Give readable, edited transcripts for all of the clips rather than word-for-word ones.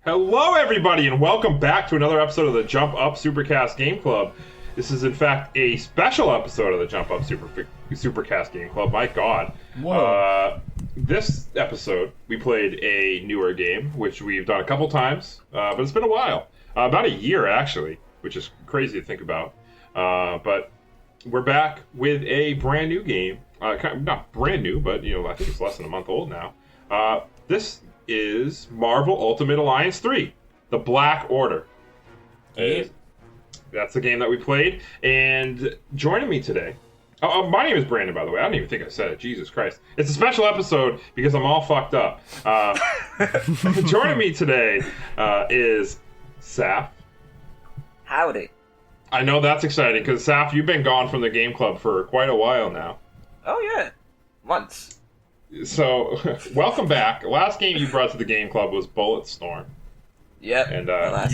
Hello, everybody, and welcome back to another episode of the Jump Up Supercast Game Club. This is, in fact, a special episode of the Jump Up Supercast Game Club. My God. Whoa. This episode, we played a newer game, which we've done a couple times, but it's been a while. About a year, actually, which is crazy to think about. But we're back with a brand new game. Not brand new, but, I think it's less than a month old now. This is Marvel Ultimate Alliance 3, The Black Order. That's the game that we played. And joining me today... my name is Brandon, by the way. I don't even think I said it. Jesus Christ. It's a special episode because I'm all fucked up. Joining me today is Saf. Howdy. I know that's exciting because, Saf, you've been gone from the game club for quite a while now. Oh, yeah. Months. So, welcome back. Last game you brought to the game club was Bulletstorm. Yep. And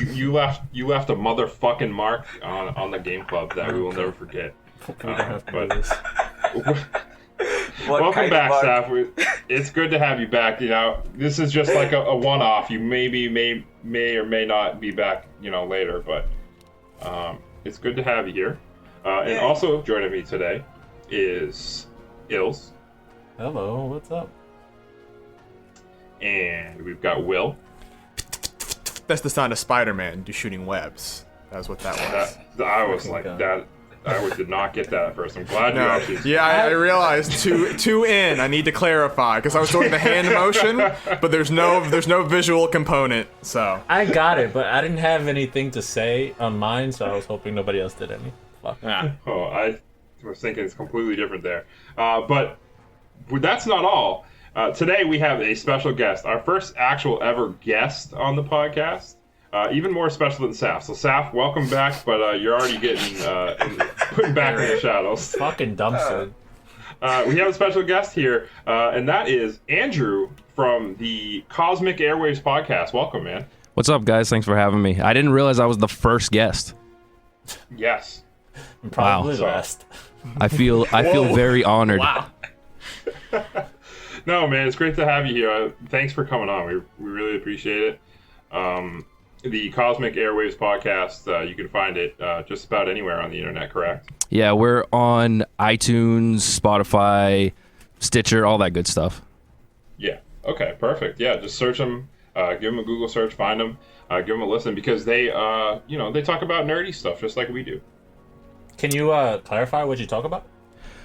you left a motherfucking mark on the game club that we will never forget. Welcome back, Saf. It's good to have you back. This is just like a one-off. You may or may not be back, later, but it's good to have you here. And also joining me today is Ills. Hello, what's up? And we've got Will. That's the sound of Spider-Man shooting webs. That's what that was. I was like that. I did not get that at first. I'm glad you actually. Yeah, I realized two in. I need to clarify because I was doing the hand motion, but there's no visual component. So I got it, but I didn't have anything to say on mine, so I was hoping nobody else did any. Fuck. Oh, I was thinking it's completely different there. But that's not all. Today we have a special guest, our first actual ever guest on the podcast. Even more special than Saf. So Saf, welcome back, but you're already getting put back in the shadows. Fucking dumpster. We have a special guest here, and that is Andrew from the Cosmic Airwaves Podcast. Welcome, man. What's up, guys? Thanks for having me. I didn't realize I was the first guest. Yes. Probably last. I feel very honored. Wow. No, man, it's great to have you here. Thanks for coming on. We really appreciate it. The Cosmic Airwaves Podcast, you can find it just about anywhere on the internet, correct? Yeah, we're on iTunes, Spotify, Stitcher, all that good stuff. Yeah. Okay, perfect. Yeah, just search them, give them a Google search, find them, give them a listen, because they, they talk about nerdy stuff just like we do. Can you clarify what you talk about?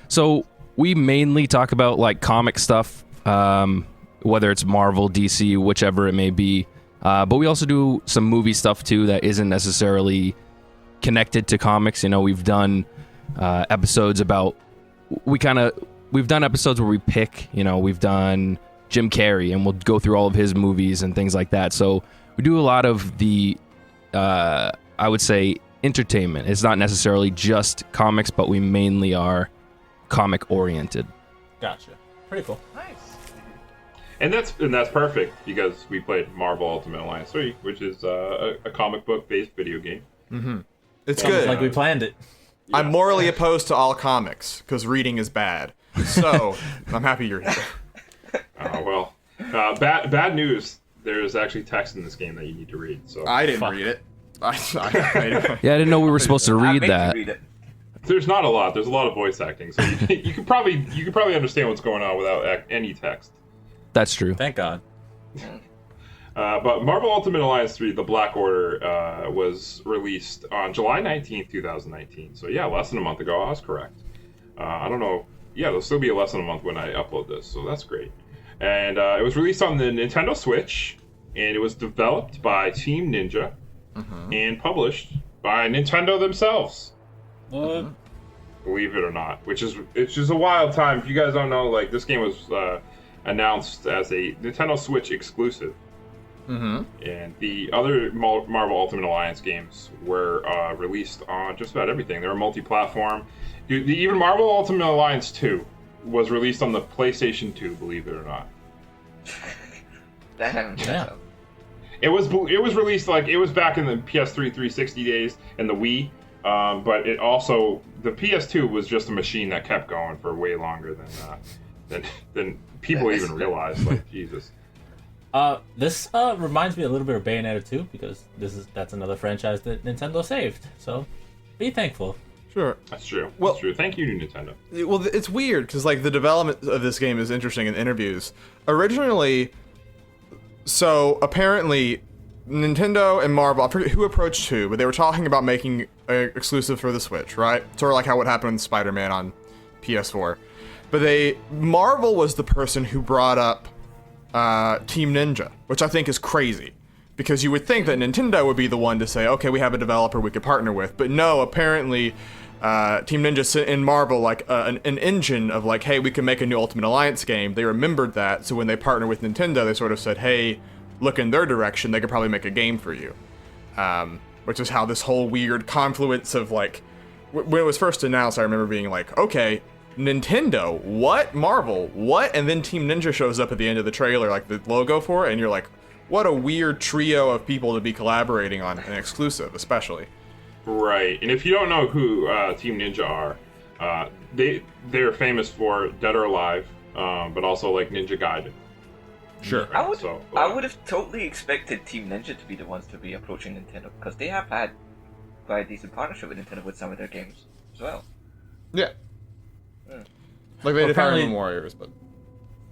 So we mainly talk about like comic stuff, whether it's Marvel, DC, whichever it may be. But we also do some movie stuff too that isn't necessarily connected to comics. We've done episodes about we've done episodes where we pick. We've done Jim Carrey, and we'll go through all of his movies and things like that. So we do a lot of the I would say entertainment. It's not necessarily just comics, but we mainly are comic oriented. Gotcha. Pretty cool. Nice. And that's perfect because we played Marvel Ultimate Alliance 3, which is a comic book based video game. Mm-hmm. It's Sounds good. like we planned it. Yeah. I'm morally opposed to all comics because reading is bad. So I'm happy you're here. Bad news. There's actually text in this game that you need to read. So I didn't read it. Yeah, I didn't know we were supposed to read that. Read it. There's not a lot. There's a lot of voice acting, so you could probably understand what's going on without any text. That's true. Thank God. But Marvel Ultimate Alliance 3, The Black Order, was released on July 19th, 2019. So yeah, less than a month ago. I was correct. I don't know. Yeah, there'll still be less than a month when I upload this, so that's great. And it was released on the Nintendo Switch, and it was developed by Team Ninja and published by Nintendo themselves. What? Believe it or not, it's just a wild time. If you guys don't know, like, this game was announced as a Nintendo Switch exclusive. And the other Marvel Ultimate Alliance games were released on just about everything. They were multi-platform. Even Marvel Ultimate Alliance 2 was released on the PlayStation 2, believe it or not. Damn. It was released, like, it was back in the PS3 360 days and the Wii. But it also, the PS2 was just a machine that kept going for way longer than people even realized. Like, Jesus. This reminds me a little bit of Bayonetta 2 because that's another franchise that Nintendo saved. So, be thankful. Sure. That's true. Well- That's true. Thank you, Nintendo. Well, it's weird because like the development of this game is interesting in interviews. Originally, so apparently, Nintendo and Marvel, I forget who approached who, but they were talking about making an exclusive for the Switch, right? Sort of like how what happened with Spider-Man on PS4. But Marvel was the person who brought up Team Ninja, which I think is crazy. Because you would think that Nintendo would be the one to say, okay, we have a developer we could partner with. But no, apparently Team Ninja sit in Marvel like an engine of like, hey, we can make a new Ultimate Alliance game. They remembered that, so when they partnered with Nintendo, they sort of said, hey, look in their direction, they could probably make a game for you. Which is how this whole weird confluence of like, when it was first announced, I remember being like, okay, Nintendo, what? Marvel, what? And then Team Ninja shows up at the end of the trailer, like the logo for it, and you're like, what a weird trio of people to be collaborating on an exclusive, especially. Right, and if you don't know who Team Ninja are, they're famous for Dead or Alive, but also like Ninja Gaiden. Sure. I would So, have totally expected Team Ninja to be the ones to be approaching Nintendo because they have had quite a decent partnership with Nintendo with some of their games as well. Yeah. Like they did Fire apparently- Emblem Warriors, but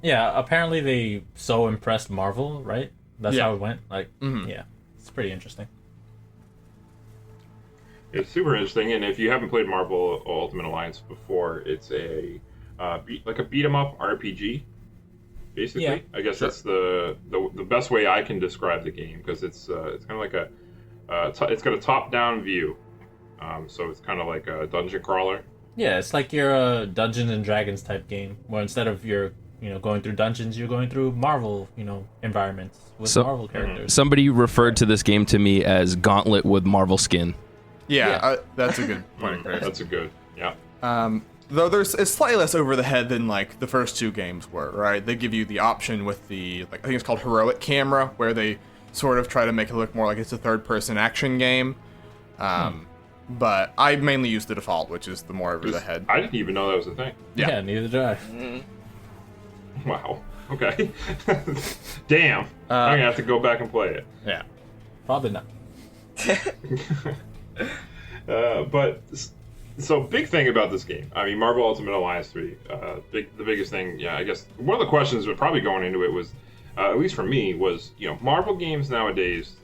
Yeah, apparently they so impressed Marvel, right? That's Yeah. how it went. Like, yeah, it's pretty interesting. It's super interesting, and if you haven't played Marvel Ultimate Alliance before, it's like a beat 'em up RPG. Basically, Yeah. I guess that's the best way I can describe the game because it's kind of like it's got a top down view, so it's kind of like a dungeon crawler. Yeah, it's like your Dungeons and Dragons type game, where instead of your going through dungeons, you're going through Marvel environments with Marvel characters. Somebody referred to this game to me as Gauntlet with Marvel skin. yeah. That's a good point of comparison. That's a good, yeah. Though it's slightly less over the head than like the first two games were, right? They give you the option with the I think it's called heroic camera, where they sort of try to make it look more like it's a third-person action game. But I mainly use the default, which is the more over the head. I didn't even know that was a thing. Yeah, neither did I. Wow. Okay. Damn. I'm gonna have to go back and play it. Yeah. Probably not. But so big thing about this game. I mean, Marvel Ultimate Alliance 3. The biggest thing. Yeah, I guess one of the questions that probably going into it was, at least for me, was Marvel games nowadays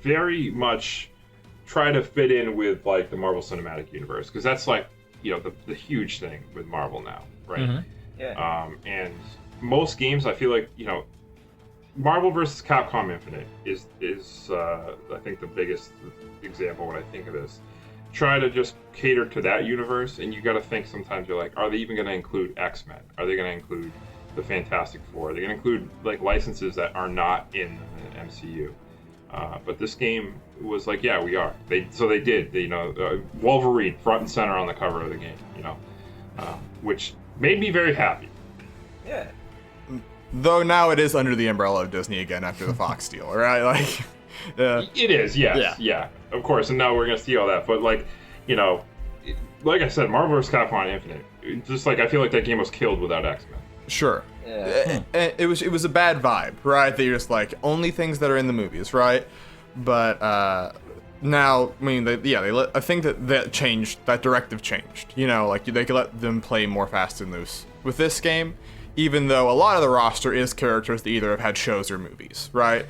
very much try to fit in with like the Marvel Cinematic Universe because that's like the huge thing with Marvel now, right? Mm-hmm. Yeah. And most games, I feel like Marvel vs. Capcom Infinite is I think the biggest example when I think of this. Try to just cater to that universe, and you got to think sometimes you're like, are they even going to include X-Men? Are they going to include the Fantastic Four? Are they going to include like licenses that are not in the MCU? But this game was like, yeah, we are. They did. Wolverine front and center on the cover of the game. Which made me very happy. Yeah. Though now it is under the umbrella of Disney again after the Fox deal, right? Like, It is, yes, yeah, of course. And now we're gonna see all that, but like I said, Marvel vs. Capcom Infinite. Just like I feel like that game was killed without X-Men. sure. Yeah. It was a bad vibe, right? That you're just like only things that are in the movies, right? But now, I mean, I think that changed. That directive changed. Like they could let them play more fast and loose with this game, even though a lot of the roster is characters that either have had shows or movies, right?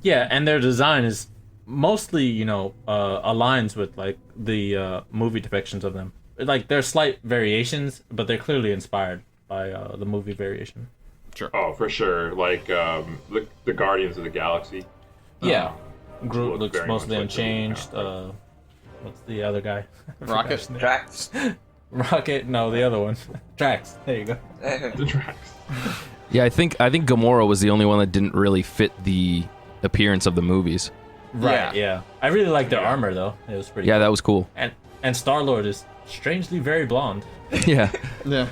Yeah, and their design is mostly, aligns with like the movie depictions of them. Like there's slight variations, but they're clearly inspired by the movie variation. Sure. Oh, for sure. Like the Guardians of the Galaxy. Yeah, Groot look looks very mostly much like the unchanged. movie, What's the other guy? Rocket? Drax. Rocket? No, the other one. Drax. There you go. The Drax. Yeah, I think Gamora was the only one that didn't really fit the appearance of the movies. Right. Yeah. I really like their armor though. It was pretty. Yeah, cool. that was cool. And Star-Lord is strangely very blonde. Yeah. Yeah.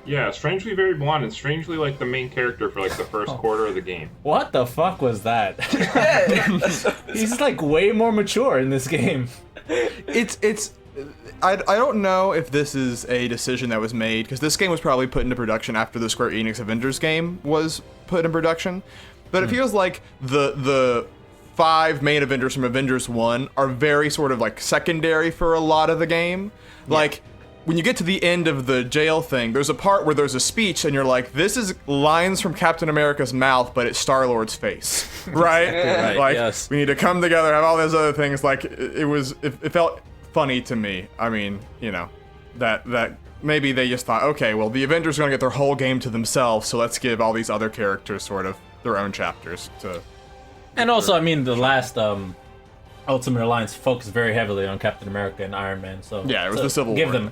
Yeah, strangely very blonde and strangely like the main character for like the first quarter of the game. What the fuck was that? Yeah, that's so He's like way more mature in this game. It's I don't know if this is a decision that was made, because this game was probably put into production after the Square Enix Avengers game was put in production, but it feels like the 5 main Avengers from Avengers 1 are very sort of like secondary for a lot of the game. Like, when you get to the end of the jail thing, there's a part where there's a speech and you're like, this is lines from Captain America's mouth, but it's Star-Lord's face, right? Right, Like, yes. we need to come together, have all those other things. Like, it felt funny to me. I mean, you know, that maybe they just thought, okay, well, the Avengers are going to get their whole game to themselves, so let's give all these other characters sort of their own chapters to... And also, I mean, the last Ultimate Alliance focused very heavily on Captain America and Iron Man, so Yeah, it was the Civil give War. them,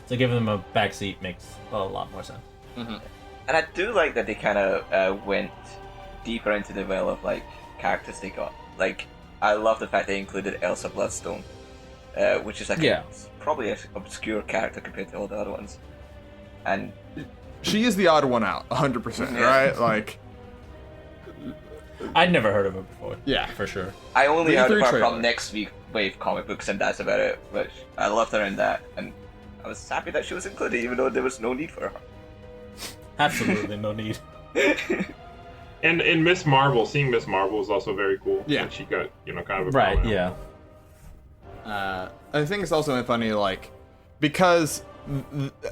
to give them a backseat makes a lot more sense. And I do like that they kind of went deeper into develop like characters they got. Like, I love the fact they included Elsa Bloodstone, which is like probably an obscure character compared to all the other ones. And She is the odd one out, 100%, right? Like... I'd never heard of her before. Yeah. For sure. I only The heard E3 of her trailer. from Next Week Wave comic books, and that's about it. But I loved her in that, and I was happy that she was included, even though there was no need for her. Absolutely no need. And Miss Marvel, seeing Miss Marvel is also very cool. Yeah. And she got, you know, kind of a Right, prominent- yeah. I think it's also funny, like, because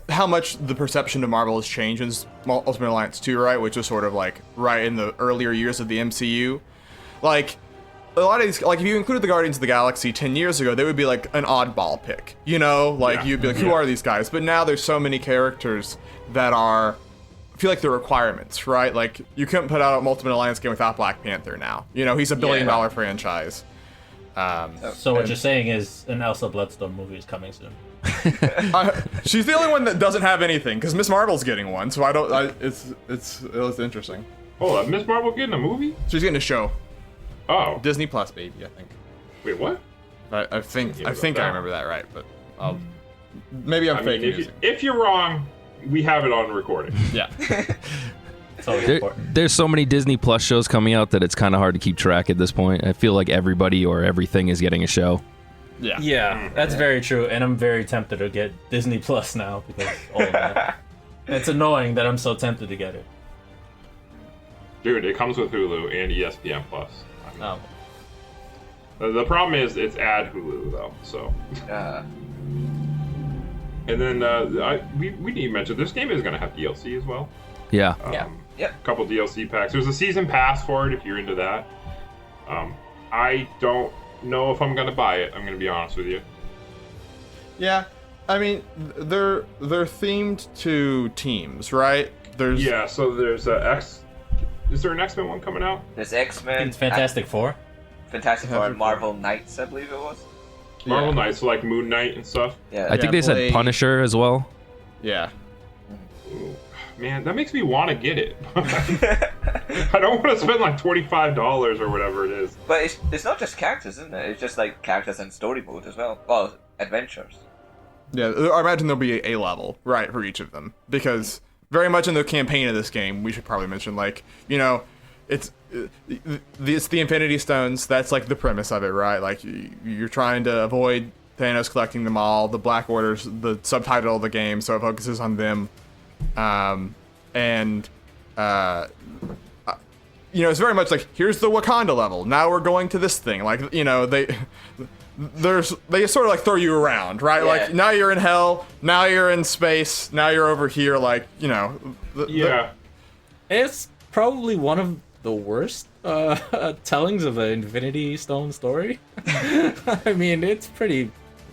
how much the perception of Marvel has changed in Ultimate Alliance 2, right? Which was sort of like right in the earlier years of the MCU. Like, a lot of these, like, if you included the Guardians of the Galaxy 10 years ago, they would be like an oddball pick, you know? Like, you'd be like, who are these guys? But now there's so many characters that feel like they're requirements, right? Like, you couldn't put out an Ultimate Alliance game without Black Panther now. You know, he's a billion-dollar franchise. So what you're saying is an Elsa Bloodstone movie is coming soon. She's the only one that doesn't have anything, because Miss Marvel's getting one, so it's interesting. Hold up, Miss Marvel getting a movie? She's getting a show. Oh. Disney Plus, baby, I think. Wait, what? I think about I that. remember that right, but maybe I'm I faking mean, news. if you're wrong, we have it on recording. Yeah. It's always important. There's so many Disney Plus shows coming out that it's kind of hard to keep track at this point. I feel like everybody or everything is getting a show. Yeah. Yeah, that's very true, and I'm very tempted to get Disney Plus now because of all of that. It's annoying that I'm so tempted to get it. Dude, it comes with Hulu and ESPN Plus. Oh. The problem is it's ad Hulu though, so. And then we need to mention this game is going to have DLC as well. Yeah. A couple DLC packs. There's a season pass for it if you're into that. I don't know if I'm going to buy it. I'm going to be honest with you. Yeah. I mean, they're themed to teams, right? There's Yeah. So there's Is there an X-Men one coming out? There's X-Men. It's Fantastic Four. Fantastic Four and Marvel Knights, I believe it was. Marvel Knights, so like Moon Knight and stuff. Yeah. I think they said Blade. Punisher as well. Yeah. Ooh, man, that makes me want to get it. I don't want to spend like $25 or whatever it is. But it's not just characters, isn't it? It's just like characters and story mode as well. Well, adventures. Yeah, I imagine there'll be a level, right, for each of them. Because very much in the campaign of this game, we should probably mention, like, you know, it's the Infinity Stones. That's like the premise of it, right? Like, you're trying to avoid Thanos collecting them all. The Black Order's the subtitle of the game, so it focuses on them. You know, it's very much like, here's the Wakanda level. Now we're going to this thing. Like, you know, they sort of like throw you around, right? Yeah. Like, now you're in hell. Now you're in space. Now you're over here. Like, you know. Yeah. It's probably one of the worst tellings of the Infinity Stone story. I mean, it's pretty.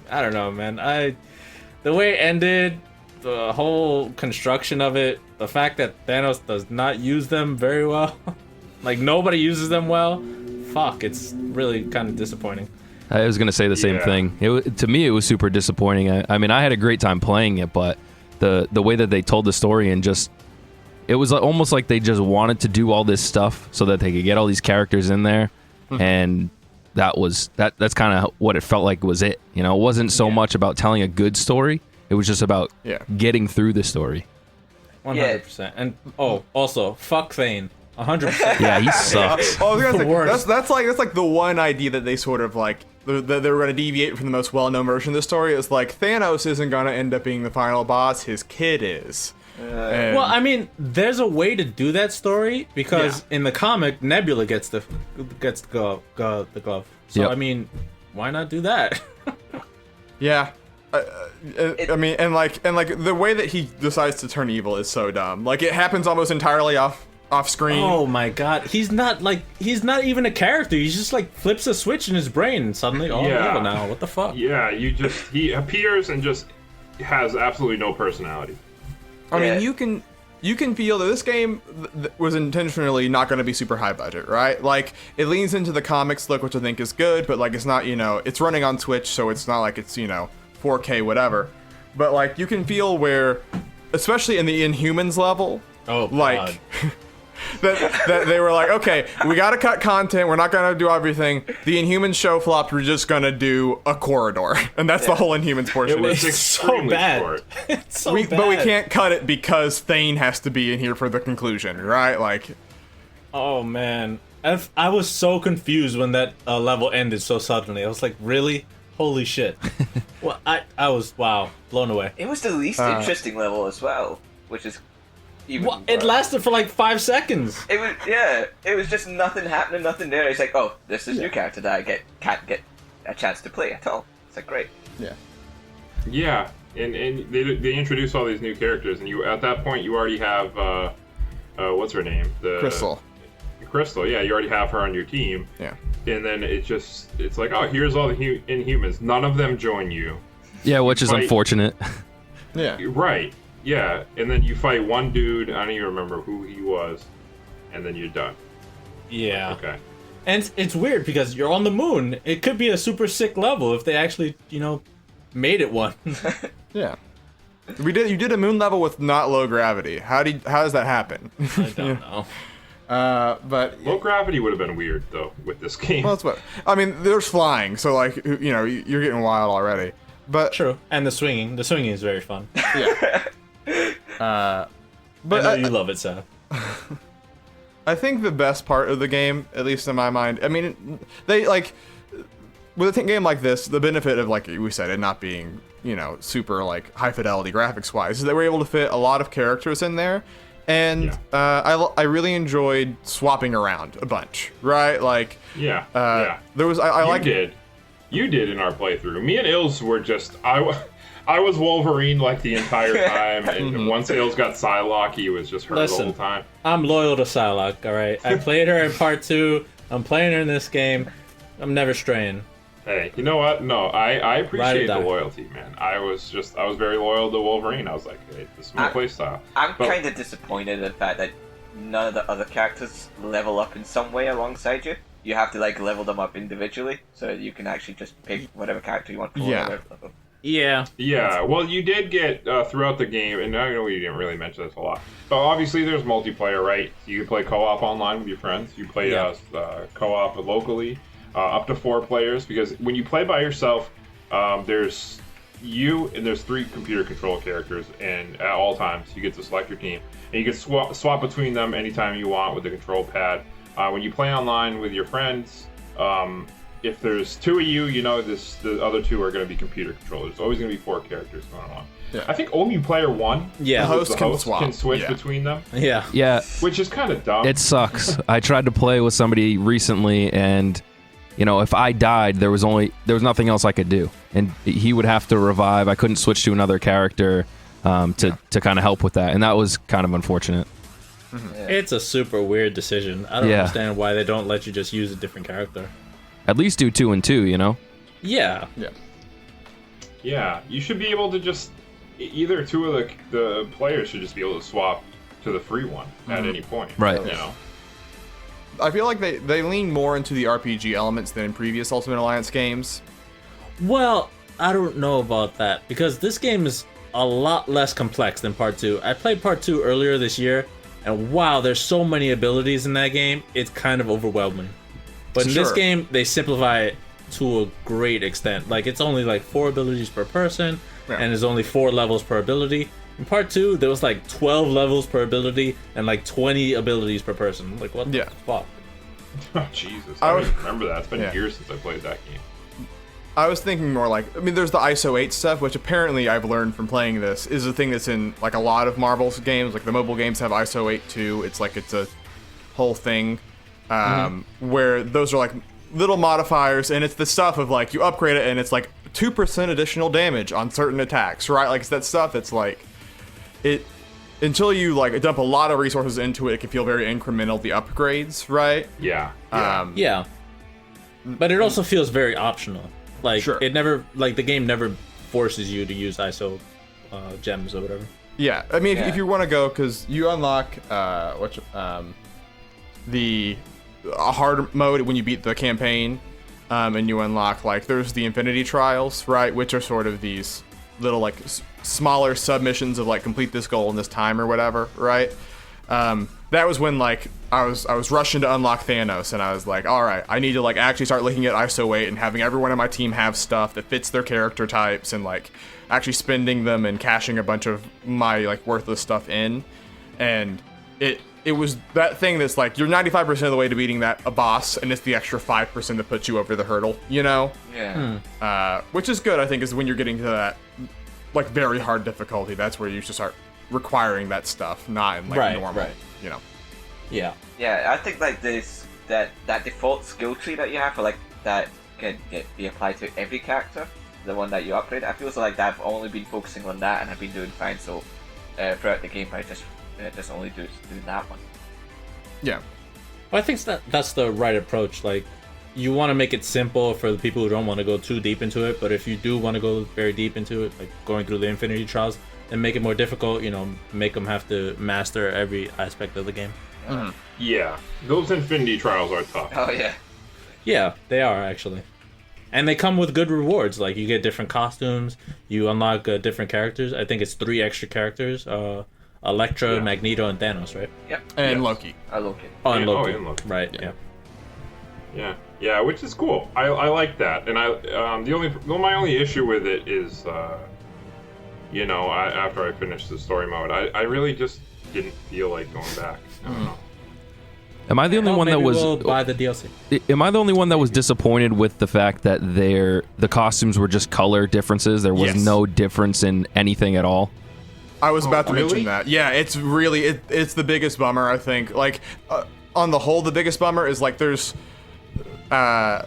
I don't know, man. The way it ended, the whole construction of it, the fact that Thanos does not use them very well, like nobody uses them well. Fuck, it's really kind of disappointing. I was gonna say the same Yeah. thing. To me, it was super disappointing. I mean, I had a great time playing it, but the way that they told the story and just it was almost like they just wanted to do all this stuff so that they could get all these characters in there, and that's kind of what it felt like was it. You know, it wasn't so much about telling a good story. It was just about getting through the story. 100%. And also, fuck Thane. 100%. Yeah, he sucks. I was gonna The say, worst. that's like the one idea that they sort of like that they were going to deviate from the most well-known version of the story. Is like Thanos isn't going to end up being the final boss. His kid is. Well, I mean, there's a way to do that story because in the comic, Nebula gets the glove. So Yep. I mean, why not do that? Yeah. I mean, and like the way that he decides to turn evil is so dumb. Like it happens almost entirely off screen. Oh my god, he's not even a character. He just like flips a switch in his brain and suddenly evil now. What the fuck? Yeah, he appears and just has absolutely no personality. I mean, you can feel that this game was intentionally not going to be super high budget, right? Like it leans into the comics look, which I think is good, but like it's not, it's running on Twitch, so it's not like it's 4K whatever. But like you can feel where, especially in the Inhumans level, like that they were like, okay, we got to cut content. We're not going to do everything. The Inhumans show flopped. We're just going to do a corridor, and that's the whole Inhumans portion. It was It's so extremely bad. short. It's so bad. But we can't cut it because Thane has to be in here for the conclusion, right? Like, Oh man, I was so confused when that level ended so suddenly. I was like, really? Holy shit! Well, I was blown away. It was the least interesting level as well, which is even. Well, it lasted for like 5 seconds. It was It was just nothing happening, nothing there. It's like, oh, this is a new character that I can't get a chance to play at all. It's like great. yeah. Yeah, and they introduce all these new characters, and you at that point you already have what's her name? Crystal. Yeah, you already have her on your team. Yeah. And then it's like, oh, here's all the Inhumans. None of them join you. Yeah, which is unfortunate. Yeah. Right. Yeah, and then you fight one dude. I don't even remember who he was, and then you're done. Yeah. Okay. And it's weird because you're on the moon. It could be a super sick level if they actually, made it one. Yeah. You did a moon level with not low gravity. How does that happen? I don't know. But Low gravity would have been weird though with this game. well, that's what I mean. There's flying, so like you're getting wild already. But True. And the swinging is very fun. yeah. But I know you love it, Seth. I think the best part of the game, at least in my mind, I mean, they like with a game like this, the benefit of like we said, it not being super like high fidelity graphics wise, is they were able to fit a lot of characters in there. And I really enjoyed swapping around a bunch, right? Like, Yeah. there was I like You did in our playthrough. Me and Ills were just I was Wolverine like the entire time, and once Ills got Psylocke, he was just her the whole time. I'm loyal to Psylocke, alright? I played her in part 2. I'm playing her in this game. I'm never straying. Hey, you know what? No, I appreciate the die. loyalty, man. I was very loyal to Wolverine. I was like, hey, this is my playstyle. I'm kind of disappointed in the fact that none of the other characters level up in some way alongside you. You have to like level them up individually, so you can actually just pick whatever character you want for whatever level. Yeah. Yeah, well, you did get throughout the game, and I know we didn't really mention this a lot, but obviously there's multiplayer, right? You can play co-op online with your friends. You play co-op locally, up to 4 players, because when you play by yourself, there's you and there's 3 computer control characters, and at all times you get to select your team, and you can swap between them anytime you want with the control pad. When you play online with your friends, if there's 2 of you, the other 2 are going to be computer controllers. There's always going to be 4 characters going on. Yeah. I think only player 1, Yeah. The host can switch swap. between them, Yeah. Yeah, which is kind of dumb. it sucks. I tried to play with somebody recently, and if I died, there was nothing else I could do, and he would have to revive. I couldn't switch to another character to kind of help with that, and that was kind of unfortunate. It's a super weird decision. I don't understand why they don't let you just use a different character. At least do 2 and 2, Yeah. Yeah. Yeah, you should be able to just either 2 of the players should just be able to swap to the free one at any point. Right. I feel like they lean more into the RPG elements than in previous Ultimate Alliance games. Well, I don't know about that, because this game is a lot less complex than part 2. I played part 2 earlier this year, and wow, there's so many abilities in that game, it's kind of overwhelming. But in this game, they simplify it to a great extent. Like, it's only like 4 abilities per person, and there's only 4 levels per ability. In part 2, there was like 12 levels per ability and like 20 abilities per person. Like, what the fuck? Oh, Jesus. I don't even remember that. It's been years since I played that game. I was thinking more like, I mean, there's the ISO 8 stuff, which apparently I've learned from playing this is a thing that's in like a lot of Marvel's games. Like the mobile games have ISO 8 too. It's like it's a whole thing where those are like little modifiers, and it's the stuff of like you upgrade it and it's like 2% additional damage on certain attacks, right? Like it's that stuff that's like it until you like dump a lot of resources into it, it can feel very incremental, the upgrades, right? Yeah. Yeah. But it also feels very optional. Like Sure. it never, like the game never forces you to use ISO gems or whatever. Yeah, I mean, Yeah. if you want to go, because you unlock the hard mode when you beat the campaign, and you unlock like there's the Infinity Trials, right, which are sort of these little like smaller submissions of like complete this goal in this time or whatever, right? That was when like I was rushing to unlock Thanos, and I was like, all right, I need to like actually start looking at ISO 8 and having everyone on my team have stuff that fits their character types, and like actually spending them and cashing a bunch of my like worthless stuff in. And it was that thing that's like you're 95% of the way to beating a boss, and it's the extra 5% that puts you over the hurdle, you know? Yeah. Which is good, I think, is when you're getting to that like very hard difficulty. That's where you should start requiring that stuff, not in like normal, you know. Yeah. Yeah, I think like that default skill tree that you have for like that can be applied to every character, the one that you upgrade. I feel so like that I've only been focusing on that and I've been doing fine. So throughout the game, I just only do that one. Yeah. Well, I think that's the right approach. Like, you want to make it simple for the people who don't want to go too deep into it. But if you do want to go very deep into it, like going through the Infinity Trials, and make it more difficult, you know, make them have to master every aspect of the game. Yeah. Those Infinity Trials are tough. Oh yeah. Yeah, they are actually. And they come with good rewards. Like, you get different costumes, you unlock different characters. I think it's 3 extra characters. Elektra, Magneto, and Thanos, right? Yep. And Loki. Loki. Oh, and Loki. and Loki. Right, yeah. Yeah, which is cool. I like that, and my only issue with it is, after I finished the story mode, I really just didn't feel like going back. I don't know. Am I the only one that was? We'll buy the DLC. Am I the only one that was disappointed with the fact that the costumes were just color differences? There was no difference in anything at all. I was about to really? mention that. Yeah, it's really it's the biggest bummer, I think. Like on the whole, the biggest bummer is like there's not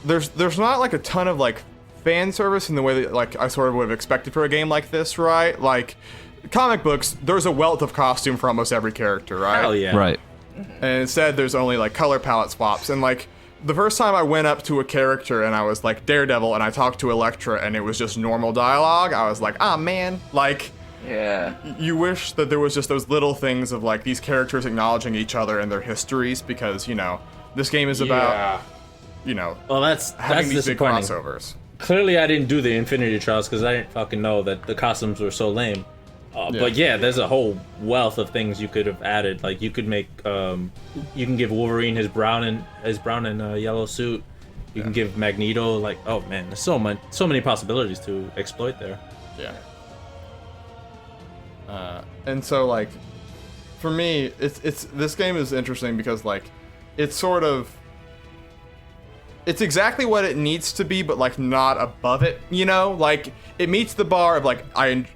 like a ton of like fan service in the way that like I sort of would have expected for a game like this, right? Like comic books, there's a wealth of costume for almost every character, right? Hell yeah. Right. And instead, there's only like color palette swaps. And like the first time I went up to a character and I was like Daredevil and I talked to Elektra and it was just normal dialogue, I was like, ah, man, like. Yeah. You wish that there was just those little things of like these characters acknowledging each other and their histories, because this game is about Well, that's having these big disappointing. crossovers. Clearly, I didn't do the Infinity Trials because I didn't fucking know that the costumes were so lame. But yeah, there's a whole wealth of things you could have added. Like you could make, you can give Wolverine his brown and yellow suit. You can give Magneto like, oh man, there's so many possibilities to exploit there. Yeah. And so like, for me, it's this game is interesting because like, it's exactly what it needs to be, but like not above it, like it meets the bar of like,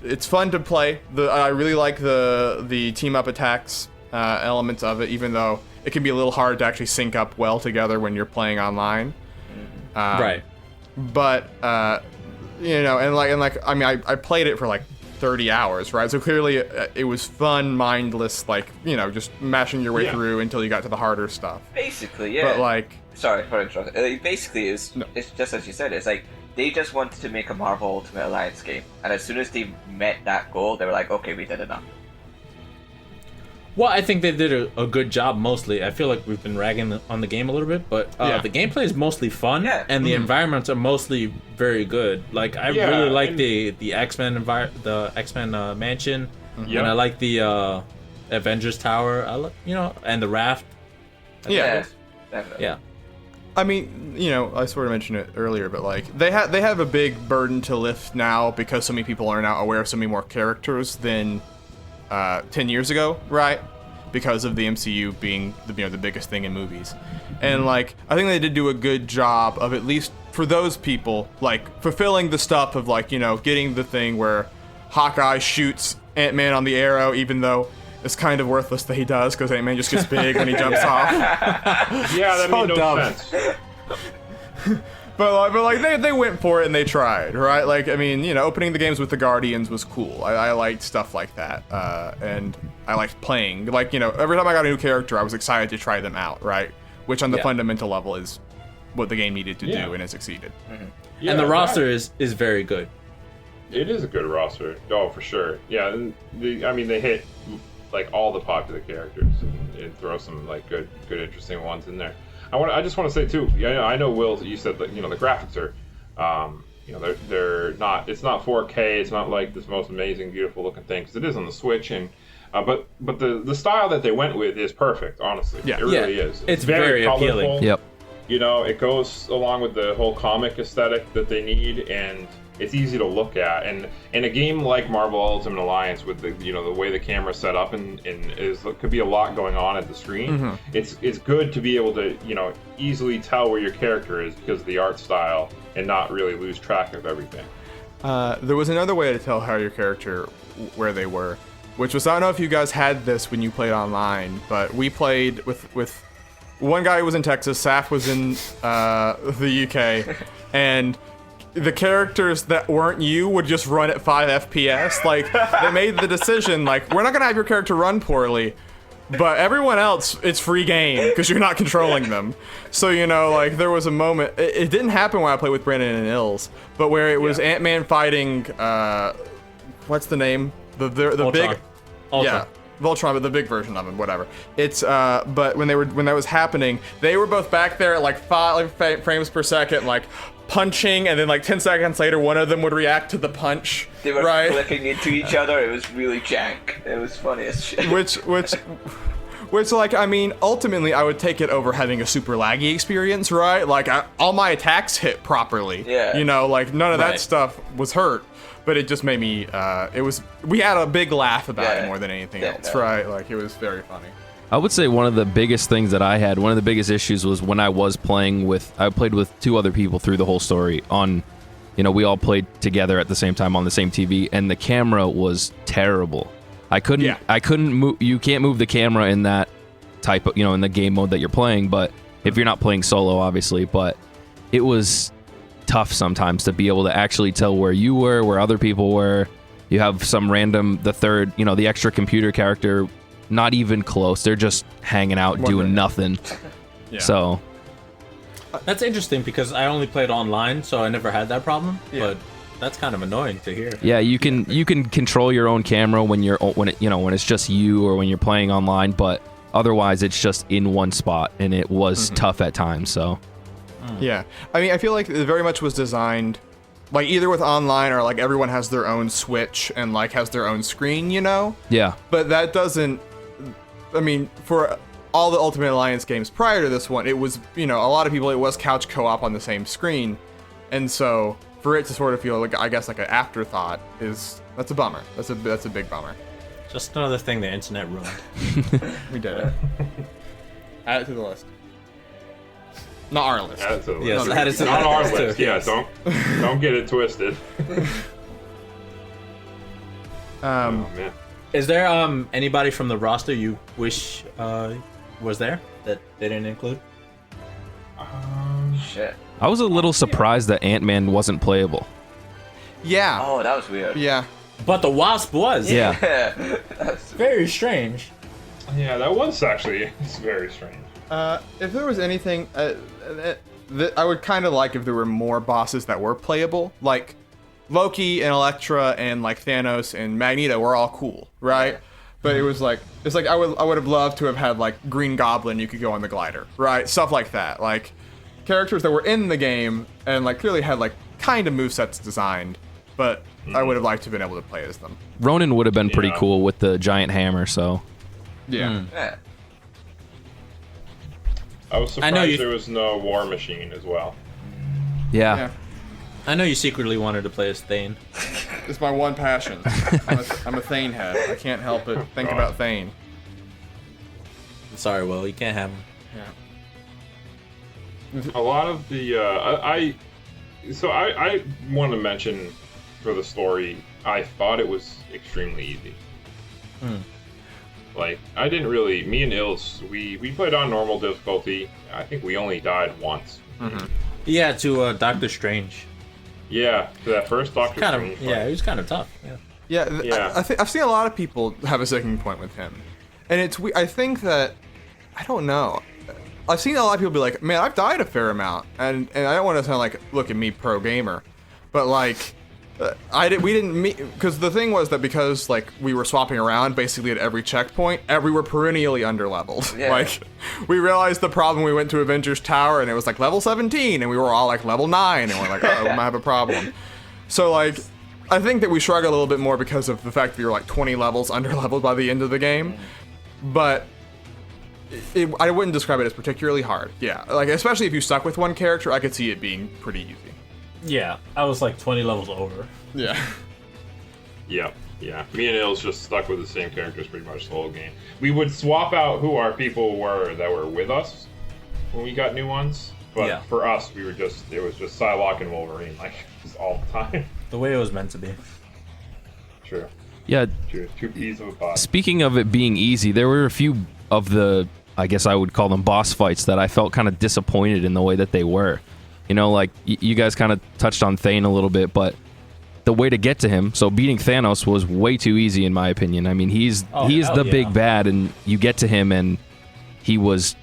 it's fun to play. I really like the team up attacks elements of it, even though it can be a little hard to actually sync up well together when you're playing online. Right. But, and like, I mean, I played it for like 30 hours, right? So clearly it was fun, mindless, like, just mashing your way through until you got to the harder stuff. Basically, yeah. But like, sorry for interrupting. Basically, it's just as you said. It's like they just wanted to make a Marvel Ultimate Alliance game, and as soon as they met that goal, they were like, "Okay, we did enough." Well, I think they did a good job mostly. I feel like we've been ragging on the game a little bit, but the gameplay is mostly fun, and the environments are mostly very good. Like I really like the X-Men the X-Men mansion, and I like the Avengers Tower. And the raft. Yeah. Definitely. Yeah. I mean, I sort of mentioned it earlier, but like they have a big burden to lift now because so many people are now aware of so many more characters than 10 years ago, right? because of the MCU being the biggest thing in movies. And like I think they did do a good job of, at least for those people, like fulfilling the stuff of like, getting the thing where Hawkeye shoots Ant-Man on the arrow, even though it's kind of worthless that he does, because Ant-Man just gets big when he jumps off. Yeah, that made no sense. But they went for it and they tried, right? Like, I mean, opening the games with the Guardians was cool. I liked stuff like that, and I liked playing. Like, every time I got a new character, I was excited to try them out, right? Which on the fundamental level is what the game needed to do, and it succeeded. Mm-hmm. Yeah, and the roster is very good. It is a good roster. Oh, for sure. Yeah, and they hit like all the popular characters and throw some like good, interesting ones in there. I just want to say too. Yeah, I know, Will, that you said that the graphics are, they're not. It's not 4K. It's not like this most amazing, beautiful looking thing, because it is on the Switch, and but the style that they went with is perfect. Honestly, yeah, it really is. It's very appealing. Yep. It goes along with the whole comic aesthetic that they need, and it's easy to look at. And in a game like Marvel Ultimate Alliance, with the the way the camera's set up and could be a lot going on at the screen. It's good to be able to easily tell where your character is because of the art style, and not really lose track of everything. There was another way to tell how your character where they were, which was, I don't know if you guys had this when you played online, but we played with one guy who was in Texas, Saf was in the UK, and the characters that weren't you would just run at 5 FPS. Like, they made the decision, like, we're not gonna have your character run poorly, but everyone else, it's free game because you're not controlling them. So like there was a moment. It didn't happen when I played with Brandon and Ills, but where it was Ant-Man fighting. What's the name? The Voltron. big. Voltron. Yeah. Voltron, but the big version of him, whatever. It's but when that was happening, they were both back there at like 5 frames per second, like punching, and then like 10 seconds later, one of them would react to the punch. They were clicking into each other. It was really jank. It was funny as shit. Which, like, I mean, ultimately, I would take it over having a super laggy experience, right? Like, all my attacks hit properly. Yeah. Like, none of that stuff was hurt. But it just made me, we had a big laugh about it more than anything else, right? Like, it was very funny. I would say one of the biggest things that I had, one of the biggest issues was when I played with 2 other people through the whole story on, we all played together at the same time on the same TV, and the camera was terrible. I couldn't move, you can't move the camera in that type of, in the game mode that you're playing, but if you're not playing solo, obviously, but it was tough sometimes to be able to actually tell where you were, where other people were. You have some random, the extra computer character, not even close. They're just hanging out, doing nothing. Yeah. So that's interesting because I only played online, so I never had that problem. Yeah. But that's kind of annoying to hear. Yeah, you can control your own camera when it's just you or when you're playing online, but otherwise it's just in one spot, and it was tough at times. So yeah, I mean, I feel like it very much was designed, like either with online or like everyone has their own Switch and like has their own screen, Yeah. But that doesn't. I mean, for all the Ultimate Alliance games prior to this one, it was, a lot of people, it was couch co-op on the same screen. And so for it to sort of feel like, I guess, like an afterthought that's a bummer. That's a big bummer. Just another thing the internet ruined. We did it. Add it to the list. Not our list. Add it to the list. Yes, add it to not our list. list. Yeah, don't get it twisted. Oh, man. Is there anybody from the roster you wish was there that they didn't include? Shit. I was a little surprised that Ant-Man wasn't playable. Yeah. Oh, that was weird. Yeah. But the Wasp was. Yeah. That's Very strange. Yeah, that was actually very strange. If there was anything, I would kind of like if there were more bosses that were playable, like Loki and Elektra and like Thanos and Magneto were all cool, right? But it's like I would have loved to have had like Green Goblin, you could go on the glider, right? Stuff like that, like characters that were in the game and like clearly had like kind of movesets designed, but I would have liked to have been able to play as them. Ronan would have been pretty cool with the giant hammer, so yeah. yeah. I was surprised there was no War Machine as well. yeah. I know you secretly wanted to play as Thane. It's my one passion. I'm a Thane head. I can't help it. Think about Thane. Sorry, Will, you can't have him. A lot of the I want to mention for the story, I thought it was extremely easy. Like, I didn't really. Me and Ills, we played on normal difficulty. I think we only died once. Yeah, to Doctor Strange. Yeah, to that first Doctor Strange. Yeah, he was kind of tough. Yeah, I think I've seen a lot of people have a sticking point with him, and I think that I don't know. I've seen a lot of people be like, "Man, I've died a fair amount," and I don't want to sound like, "Look at me, pro gamer," but like, we didn't meet because the thing was that because like we were swapping around basically at every checkpoint, we were perennially underleveled. Yeah. Like, we realized the problem. We went to Avengers Tower and it was like level 17, and we were all like level 9, and we're like, "Oh, we might have a problem." So like, I think that we shrug a little bit more because of the fact that we were like 20 levels underleveled by the end of the game, but. I wouldn't describe it as particularly hard. Yeah, like especially if you stuck with one character, I could see it being pretty easy. Yeah, I was like 20 levels over. Yeah. Yeah. Me and Ills just stuck with the same characters pretty much the whole game. We would swap out who our people were that were with us when we got new ones, but for us, it was just Psylocke and Wolverine, like just all the time. The way it was meant to be. True. Yeah. True. Two peas of a pod. Speaking of it being easy, there were a few of the, I guess I would call them boss fights, that I felt kind of disappointed in the way that they were. You know, like, you guys kind of touched on Thane a little bit, but the way to get to him, so beating Thanos was way too easy in my opinion. I mean, he's the big bad, and you get to him, and he was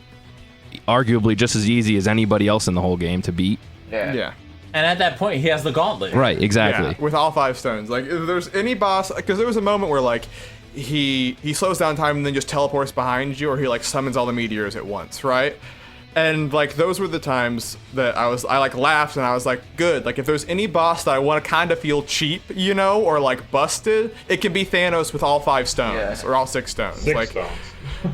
arguably just as easy as anybody else in the whole game to beat. Yeah. And at that point, he has the gauntlet. Right, exactly. Yeah, with all 5 stones. Like, if there's any boss, because there was a moment where like he slows down time and then just teleports behind you, or he like summons all the meteors at once, right? And like those were the times that I like laughed and I was like, good. Like, if there's any boss that I want to kind of feel cheap, you know, or like busted, it can be Thanos with all 5 stones or all 6 stones. 6 stones.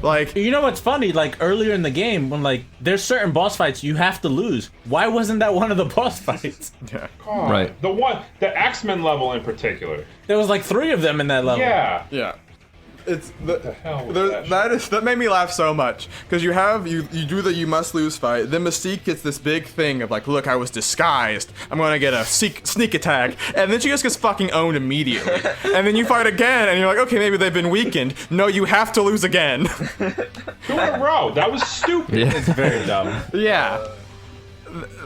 Like, you know what's funny? Like earlier in the game, when like there's certain boss fights you have to lose. Why wasn't that one of the boss fights? yeah. God, Right. The X-Men level in particular. There was like 3 of them in that level. Yeah. It's the hell was that made me laugh so much because you do the you must lose fight. Then Mystique gets this big thing of like, look, I was disguised. I'm gonna get a sneak attack, and then she just gets fucking owned immediately. And then you fight again, and you're like, okay, maybe they've been weakened. No, you have to lose again. 2 in a row. That was stupid. Yeah. It's very dumb. Yeah.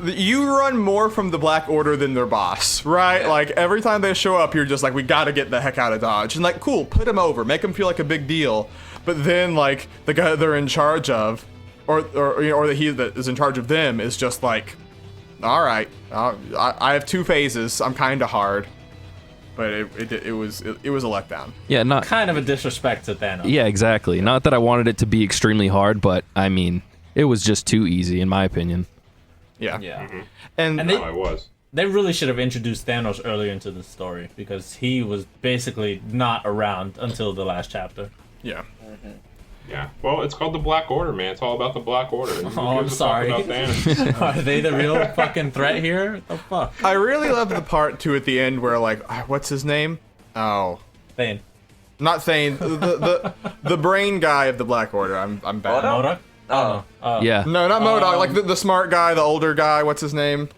You run more from the Black Order than their boss, right? Like, every time they show up, you're just like, we gotta get the heck out of Dodge. And like, cool, put him over, make him feel like a big deal. But then, like, the guy they're in charge of, or the he that is in charge of them is just like, all right, I have 2 phases. I'm kind of hard, but it was a letdown. Yeah, not Kind of a disrespect to Thanos. Yeah, exactly. Not that I wanted it to be extremely hard, but I mean, it was just too easy in my opinion. Yeah. Yeah. And No, I was. They really should have introduced Thanos earlier into the story because he was basically not around until the last chapter. yeah. Yeah. Well, it's called the Black Order, man. It's all about the Black Order. Who I'm gives a fuck sorry. about Thanos? Are they the real fucking threat here? What the fuck? I really love the part too at the end where like, what's his name? Oh, Thane. not Thane. The brain guy of the Black Order. I'm bad. Modoc? Modok? Oh. Yeah. No, not Modoc. Like the smart guy, the older guy. What's his name?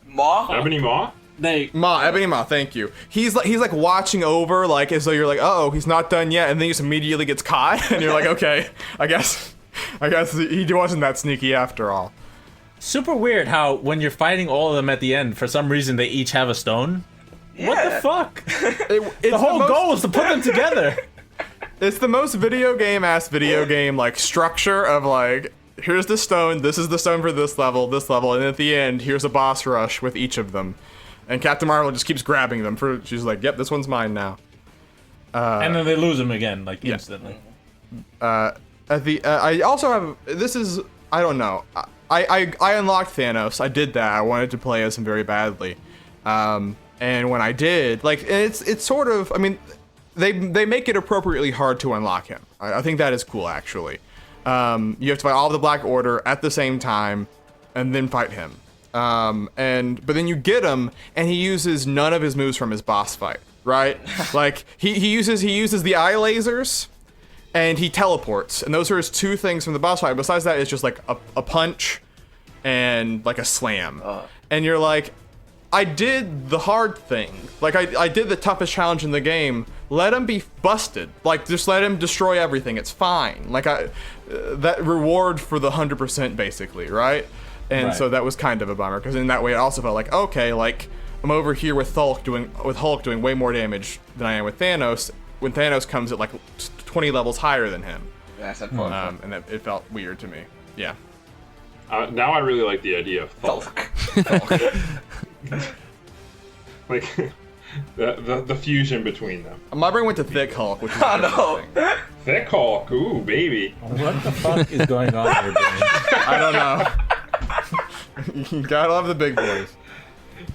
Maw? Ebony Maw? Ebony Maw. Thank you. He's like watching over, like as though you're like, oh, he's not done yet, and then he just immediately gets caught, and you're like, okay, I guess he wasn't that sneaky after all. Super weird how when you're fighting all of them at the end, for some reason they each have a stone. Yeah. What the fuck? It's The whole goal was to put them together. It's the most video game like structure of like, here's the stone, this is the stone for this level, and at the end, here's a boss rush with each of them. And Captain Marvel just keeps grabbing them. She's like, yep, this one's mine now. And then they lose them again, like instantly. I also have, this is, I don't know. I unlocked Thanos. I did that. I wanted to play as him very badly. And when I did, like, it's sort of, I mean, they make it appropriately hard to unlock him. I think that is cool, actually. You have to fight all of the Black Order at the same time, and then fight him. But then you get him, and he uses none of his moves from his boss fight, right? Like he uses the eye lasers, and he teleports, and those are his two things from the boss fight. Besides that, it's just like a punch and like a slam. And you're like, I did the hard thing. Like, I did the toughest challenge in the game. Let him be busted. Like, just let him destroy everything. It's fine. Like, that reward for the 100% basically, right? And so that was kind of a bummer, because in that way it also felt like, okay, like, I'm over here with Hulk doing way more damage than I am with Thanos, when Thanos comes at like 20 levels higher than him. That's unfortunate. And it felt weird to me. Yeah. Now I really like the idea of Hulk. Like the fusion between them. My brain went to Thick Hulk, which is Thick Hulk, ooh baby. What the fuck is going on here, Benny? I don't know. You gotta love the big boys.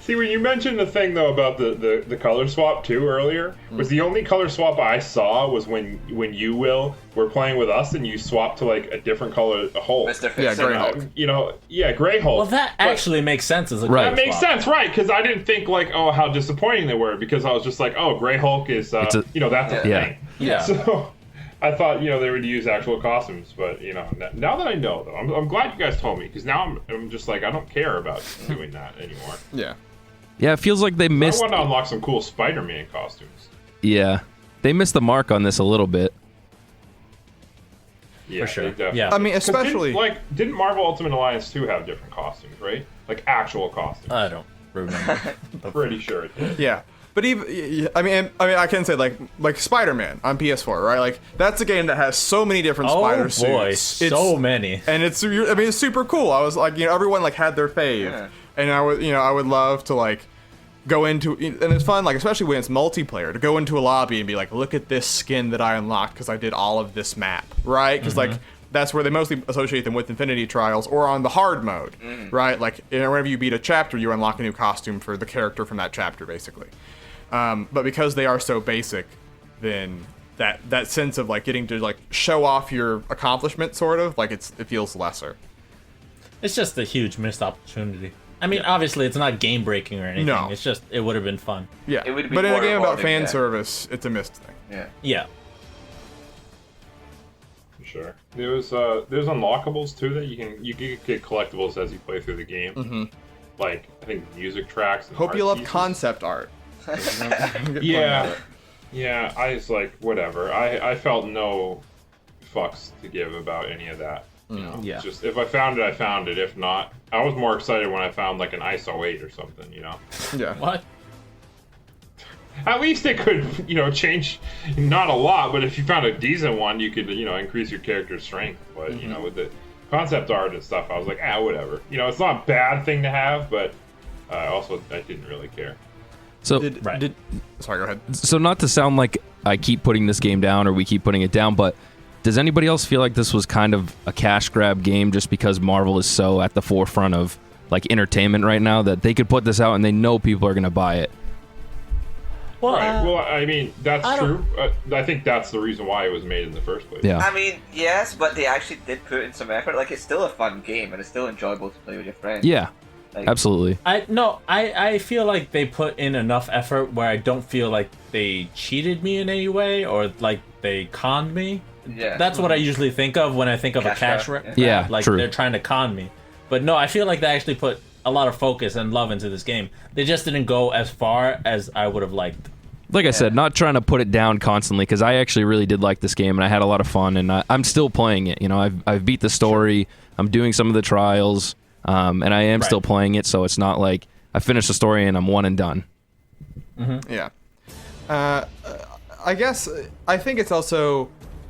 See, when you mentioned the thing though about the color swap too earlier, was the only color swap I saw was when you, Will, were playing with us and you swapped to like a different color Hulk. Mr. Yeah, Grey Hulk. You know, yeah, Grey Hulk. Well, that actually makes sense as a Right. That makes sense, right? Because I didn't think like, oh, how disappointing they were, because I was just like, oh, Grey Hulk is, that's a thing. Yeah. So I thought, they would use actual costumes, but now that I know, though, I'm glad you guys told me, because now I'm just like, I don't care about doing that anymore. Yeah. Yeah, it feels like they missed. I want to unlock some cool Spider-Man costumes. Yeah, they missed the mark on this a little bit. Yeah, For sure. they definitely- Yeah. I mean, 'Cause especially didn't Marvel Ultimate Alliance 2 have different costumes, right? Like actual costumes. I don't remember. Pretty sure it did. yeah. But even I mean, I can say like Spider-Man on PS4, right? Like that's a game that has so many different spider Oh boy, suits. so many. And it's super cool. I was like, everyone like had their fave, Yeah. and I would love to like go into, and it's fun, like especially when it's multiplayer, to go into a lobby and be like, look at this skin that I unlocked because I did all of this map, right? Because like that's where they mostly associate them with Infinity Trials or on the hard mode, right? Like whenever you beat a chapter, you unlock a new costume for the character from that chapter, basically. But because they are so basic, then that sense of like getting to like show off your accomplishment, sort of like it feels lesser. It's just a huge missed opportunity. I mean, obviously, it's not game breaking or anything. No. It's just it would have been fun. Yeah, It would be but in a more game about rewarding, fan yeah. service, it's a missed thing. Yeah. Yeah. For sure. There's unlockables too that you can get collectibles as you play through the game. Like I think music tracks. And Hope art you love pieces. concept art. Yeah. Yeah, I was like, whatever. I felt no fucks to give about any of that. Yeah. It's just if I found it, I found it. If not, I was more excited when I found like an ISO 8 or something. Yeah. What? At least it could, change not a lot, but if you found a decent one, you could, increase your character's strength. But with the concept art and stuff, I was like, whatever. It's not a bad thing to have, but also I didn't really care. So, Sorry, go ahead. so not to sound like I keep putting this game down or we keep putting it down, but does anybody else feel like this was kind of a cash grab game just because Marvel is so at the forefront of like entertainment right now that they could put this out and they know people are going to buy it? Well, Right. Well, I mean, that's true. I think that's the reason why it was made in the first place. Yeah. I mean, yes, but they actually did put in some effort. Like, it's still a fun game, and it's still enjoyable to play with your friends. Yeah. Like, Absolutely. I feel like they put in enough effort where I don't feel like they cheated me in any way or like they conned me. Yeah. That's what I usually think of when I think of a cash grab, grab. yeah. Like True. they're trying to con me. But no, I feel like they actually put a lot of focus and love into this game. They just didn't go as far as I would have liked. Like I said, not trying to put it down constantly because I actually really did like this game and I had a lot of fun and I'm still playing it. I've beat the story. I'm doing some of the trials, and I am still playing it. So it's not like I finished the story and I'm one and done. Yeah. I guess I think it's also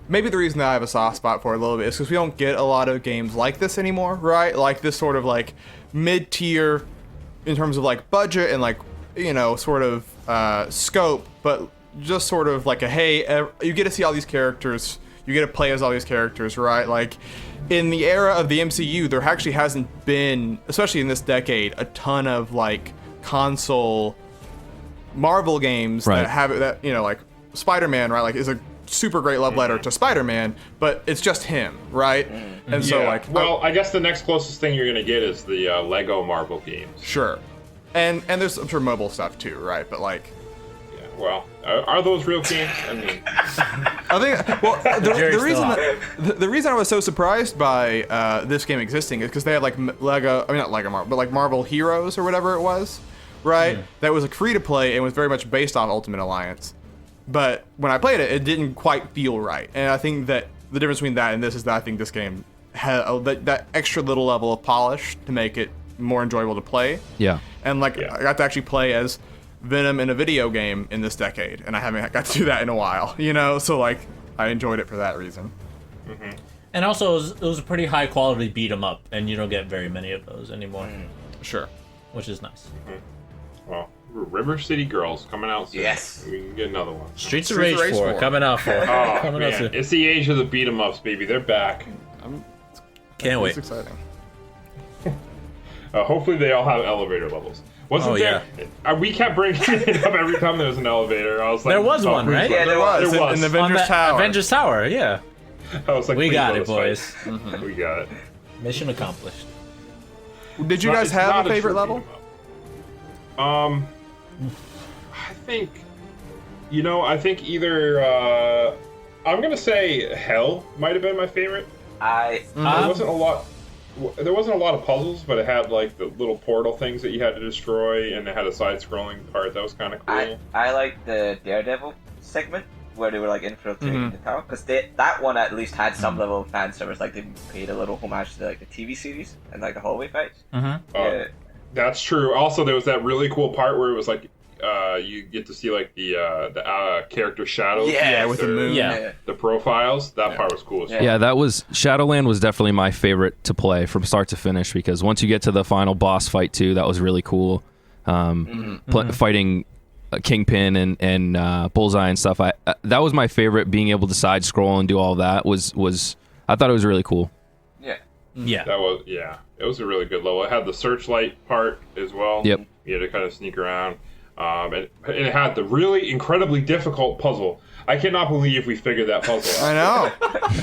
maybe the reason that I have a soft spot for it a little bit is because we don't get a lot of games like this anymore, right? Like this sort of like mid-tier in terms of like budget and like sort of scope, but just sort of like you get to see all these characters, you get to play as all these characters, right? Like in the era of the MCU, there actually hasn't been, especially in this decade, a ton of like console Marvel games Right. that have it, that like Spider-Man, right? Like is a super great love letter to Spider-Man, but it's just him, right? And so Yeah. like, well, I guess the next closest thing you're gonna get is the Lego Marvel games. sure, and there's I'm sure mobile stuff too, right? But like, Yeah. well, are those real games? I mean, I think. Well, the reason I was so surprised by this game existing is because they had like Lego. I mean, not Lego Marvel, but like Marvel Heroes or whatever it was, right? That was a free to play and was very much based on Ultimate Alliance. But when I played it, it didn't quite feel right. And I think that the difference between that and this is that I think this game had that extra little level of polish to make it more enjoyable to play. Yeah. And like I got to actually play as Venom in a video game in this decade, and I haven't got to do that in a while, you know? So like I enjoyed it for that reason. Mm-hmm. And also it was a pretty high quality beat 'em up, and you don't get very many of those anymore. Sure. Which is nice. Well, River City Girls coming out soon. Yes. We can get another one. Streets of Rage 4 coming out for. Oh, coming out man. soon. It's the age of the beat 'em ups, baby. They're back. Can't wait. It's exciting. Hopefully they all have elevator levels. Wasn't there? Yeah. We kept bringing it up every time there was an elevator. I was like, there was one, right? Yeah, there was. In the Avengers Tower. Avengers Tower, yeah. I was like, We got it, please boys. let us fight. We got it. Mission accomplished. Did you guys It's have not a favorite true level? beat 'em up. I think, I think either, I'm gonna say Hell might have been my favorite. There wasn't a lot of puzzles, but it had like the little portal things that you had to destroy, and it had a side-scrolling part that was kind of cool. I like the Daredevil segment where they were like infiltrating the tower, because that one at least had some level of fan service. Like they paid a little homage to like the TV series and like the hallway fights. Yeah. That's true. Also, there was that really cool part where it was like you get to see like the character shadows. Yeah, with the moon. Yeah. The profiles. That part was cool. Yeah, that was Shadowland was definitely my favorite to play from start to finish, because once you get to the final boss fight too, that was really cool. Fighting Kingpin and Bullseye and stuff. That was my favorite. Being able to side scroll and do all that was I thought it was really cool. Yeah. It was a really good level. It had the searchlight part as well. Yep. You had to kind of sneak around. And it had the really incredibly difficult puzzle. I cannot believe we figured that puzzle out. I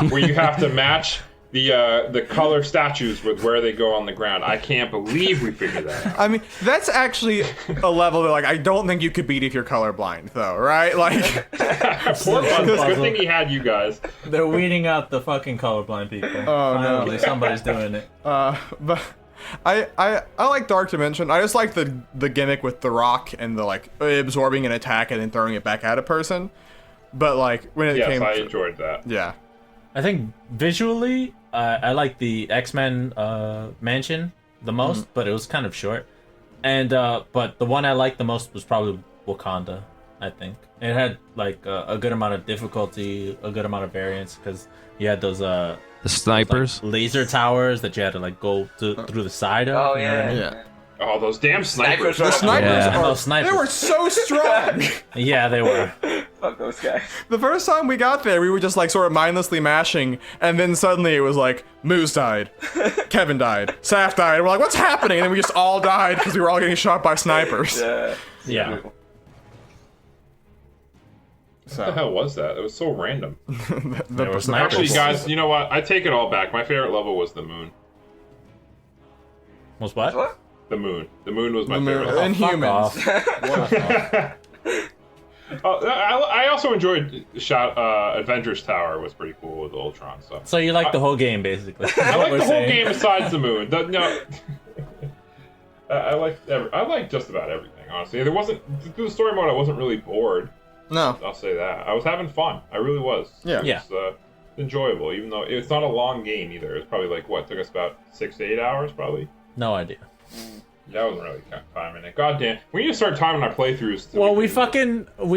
know. Where you have to match the color statues with where they go on the ground. I can't believe we figured that out. I mean, that's actually a level that like I don't think you could beat if you're colorblind, though, right? Like, Poor Buzzle. Good thing he had you guys. They're weeding out the fucking colorblind people. Oh, no. Finally, somebody's doing it. but I like Dark Dimension. I just like the gimmick with the rock and the like absorbing an attack and then throwing it back at a person. But like when it came, I enjoyed that. Yeah. I think visually, I like the X-Men mansion the most, but it was kind of short. And but the one I liked the most was probably Wakanda. I think it had like a good amount of difficulty, a good amount of variance, because you had those The snipers. like, laser towers that you had to like go through the side of. Oh you know what I mean? Yeah. Oh, those damn snipers. Snipers. The snipers Yeah. are Those snipers. they were so strong. Yeah, they were. Fuck those guys. The first time we got there, we were just like sort of mindlessly mashing, and then suddenly it was like Moose died, Kevin died, Saf died. And we're like, what's happening? And then we just all died because we were all getting shot by snipers. Yeah. What the hell was that? It was so random. There were snipers. Actually, guys, you know what? I take it all back. My favorite level was the moon. Was what? What? The moon. The moon was my The favorite moon. level. And Fuck humans. off. I also enjoyed Avengers Tower was pretty cool with Ultron stuff. So you like the whole game, basically. I like the whole game besides the moon. I like just about everything, honestly. There wasn't through the story mode. I wasn't really bored. No. I'll say that. I was having fun. I really was. Yeah. Yeah. It was enjoyable, even though it's not a long game either. It was probably like took us about 6 to 8 hours, probably. No idea. That wasn't really timing it. God damn. We need to start timing our playthroughs. Well, we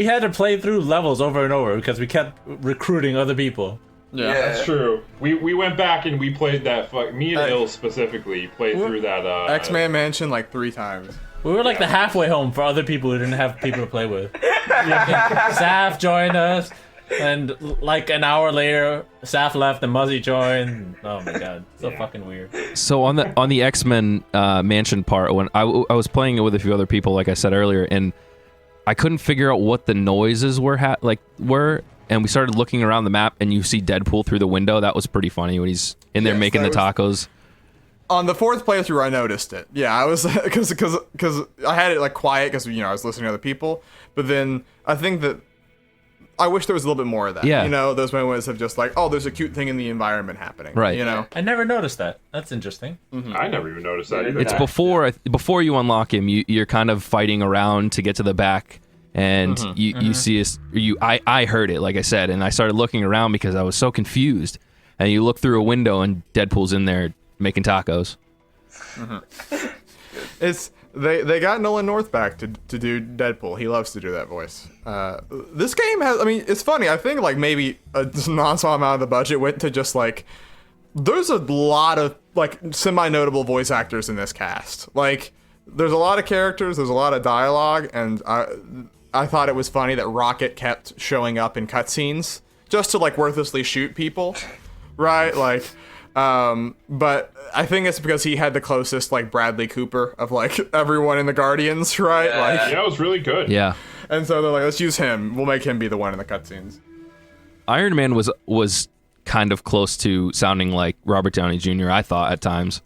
had to play through levels over and over because we kept recruiting other people. Yeah. That's true. We went back and we played that. Me and Il specifically played through that. X-Men Mansion like 3 times. We were like the halfway home for other people who didn't have people to play with. Saf joined us, and like an hour later, Saf left and Muzzy joined. Oh my god, so fucking weird. So on the X-Men mansion part, when I was playing it with a few other people, like I said earlier, and I couldn't figure out what the noises were, and we started looking around the map, and you see Deadpool through the window. That was pretty funny when he's in there making the tacos. On the fourth playthrough, I noticed it. Yeah, I was because I had it like quiet because I was listening to other people. But then I think that I wish there was a little bit more of that. Yeah. Those moments of just like, oh, there's a cute thing in the environment happening. Right. I never noticed that. That's interesting. I never even noticed that either. It's before you unlock him. You're kind of fighting around to get to the back, and you see I heard it, like I said, and I started looking around because I was so confused. And you look through a window, and Deadpool's in there making tacos. They got Nolan North back to do Deadpool. He loves to do that voice. This game has, it's funny. I think like maybe a non-small amount of the budget went to just like, there's a lot of like semi-notable voice actors in this cast. Like, there's a lot of characters, there's a lot of dialogue, and I thought it was funny that Rocket kept showing up in cutscenes just to like worthlessly shoot people, right? Like. But I think it's because he had the closest like Bradley Cooper of like everyone in the Guardians, right? Yeah. Like, Yeah, it was really good. Yeah. and so they're like, let's use him. We'll make him be the one in the cutscenes. Iron Man was kind of close to sounding like Robert Downey Jr., I thought, at times.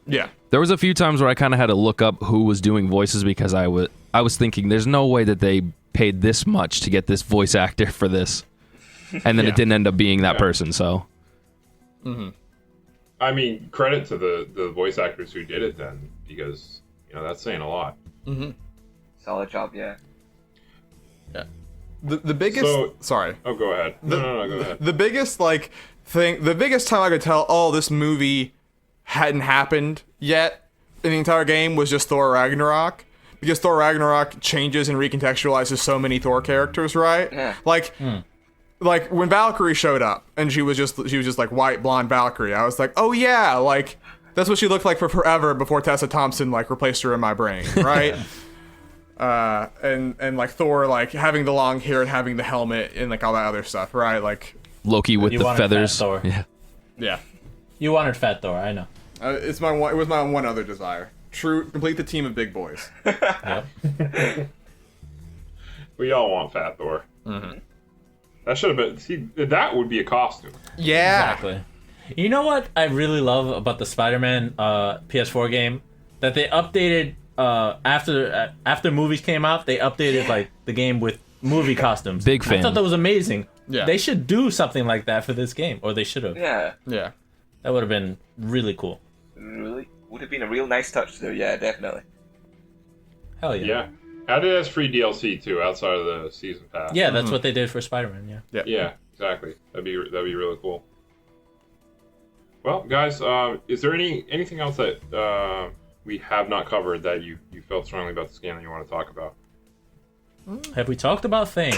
Yeah. There was a few times where I kind of had to look up who was doing voices because I was thinking there's no way that they paid this much to get this voice actor for this. And then it didn't end up being that person, so. I mean, credit to the voice actors who did it then, because that's saying a lot. Solid job, yeah. The biggest. Sorry. Oh, go ahead. No, go ahead. The biggest like thing. The biggest time I could tell, oh, this movie hadn't happened yet in the entire game was just Thor Ragnarok. Because Thor Ragnarok changes and recontextualizes so many Thor characters, right? Yeah. Like when Valkyrie showed up and she was just like white blonde Valkyrie, I was like, oh yeah, like that's what she looked like for forever before Tessa Thompson like replaced her in my brain, right? And like Thor like having the long hair and having the helmet and like all that other stuff, right? Like Loki with You the wanted feathers. Fat Thor. yeah, You wanted Fat Thor, I know. it was my one other desire. Complete the team of big boys. Yep. We all want Fat Thor. That should have been. See, that would be a costume. Yeah, Exactly. You know what I really love about the Spider-Man PS4 game? That they updated after movies came out. They updated like the game with movie costumes. Big fan. I thought that was amazing. Yeah. They should do something like that for this game, or they should have. Yeah. yeah. That would have been really cool. Really? Would have been a real nice touch, though. Yeah, definitely. Hell yeah. Yeah. Add it as free DLC too, outside of the season pass. Yeah, that's what they did for Spider-Man. Yeah. Yeah, exactly. That'd be really cool. Well, guys, is there anything else that we have not covered that you felt strongly about this game that you want to talk about? Have we talked about Thing?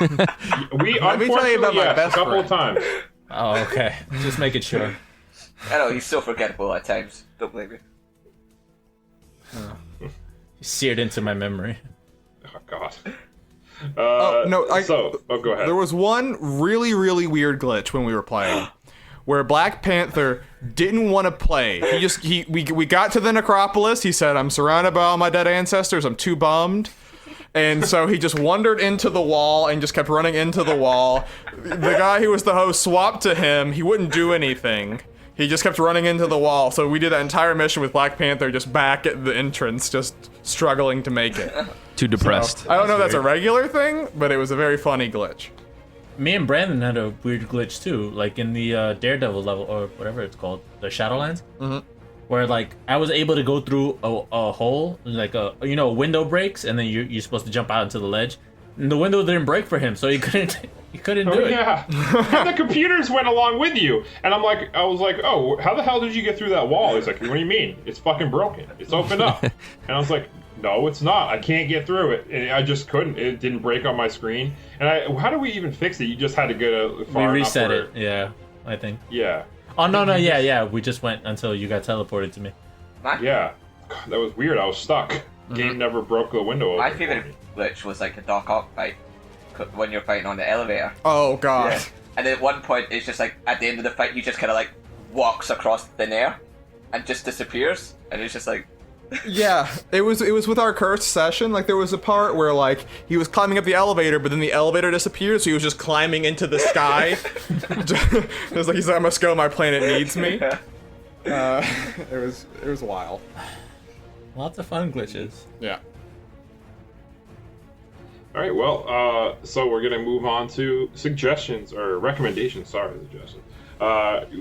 We Let me tell you about my best a couple friend. of times. Oh, okay. Just making sure. I know, he's so forgettable at times. Don't blame me. Seared into my memory. Oh God. No, go ahead. There was one really, really weird glitch when we were playing, where Black Panther didn't want to play. We got to the necropolis. He said, "I'm surrounded by all my dead ancestors. I'm too bummed." And so he just wandered into the wall and just kept running into the wall. The guy who was the host swapped to him. He wouldn't do anything. He just kept running into the wall. So we did that entire mission with Black Panther just back at the entrance, just struggling to make it. Too depressed. I don't know if that's a regular thing, but it was a very funny glitch. Me and Brandon had a weird glitch too, like in the Daredevil level or whatever it's called, the Shadowlands, where like I was able to go through a hole, like a window breaks, and then you're supposed to jump out into the ledge, and the window didn't break for him, so he couldn't do it. Yeah. And the computers went along with you, and I was like, oh, how the hell did you get through that wall? He's like, what do you mean? It's fucking broken. It's opened up. And I was like, no, it's not. I can't get through it. And I just couldn't. It didn't break on my screen. And how do we even fix it? You just had to go far enough. We reset it. Yeah, I think. Yeah. Oh no, yeah. We just went until you got teleported to me. Yeah. God, that was weird. I was stuck. Game never broke the window open. My favorite glitch was like the Doc Ock fight when you're fighting on the elevator. Oh god. Yeah. And at one point, it's just like at the end of the fight, he just kind of like walks across thin air and just disappears, and it's just like. Yeah, it was with our cursed session. Like there was a part where like he was climbing up the elevator, but then the elevator disappeared, so he was just climbing into the sky. It was like he's like, I must go. My planet needs me. It was wild. Lots of fun glitches. Yeah. All right, well, so we're going to move on to suggestions, or recommendations, sorry, suggestions.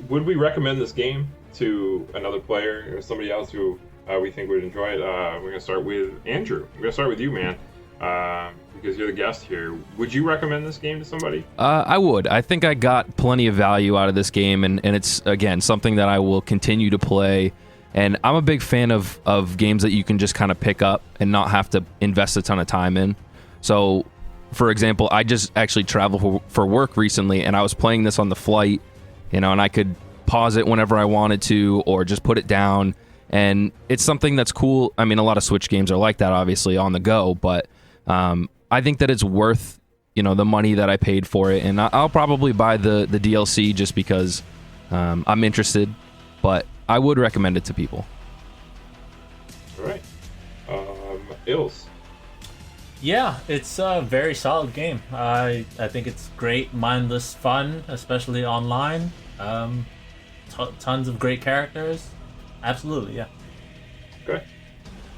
Would we recommend this game to another player or somebody else who we think would enjoy it? We're going to start with Andrew. I'm going to start with you, man, because you're the guest here. Would you recommend this game to somebody? I would. I think I got plenty of value out of this game, and it's, again, something that I will continue to play. And I'm a big fan of games that you can just kind of pick up and not have to invest a ton of time in. So, for example, I just actually traveled for work recently, and I was playing this on the flight, and I could pause it whenever I wanted to, or just put it down. And it's something that's cool. I mean, a lot of Switch games are like that, obviously, on the go, but I think that it's worth, the money that I paid for it, and I'll probably buy the DLC just because I'm interested, but I would recommend it to people. All right. Ills. Yeah, it's a very solid game. I think it's great, mindless fun, especially online. Tons of great characters. Absolutely, yeah. Okay.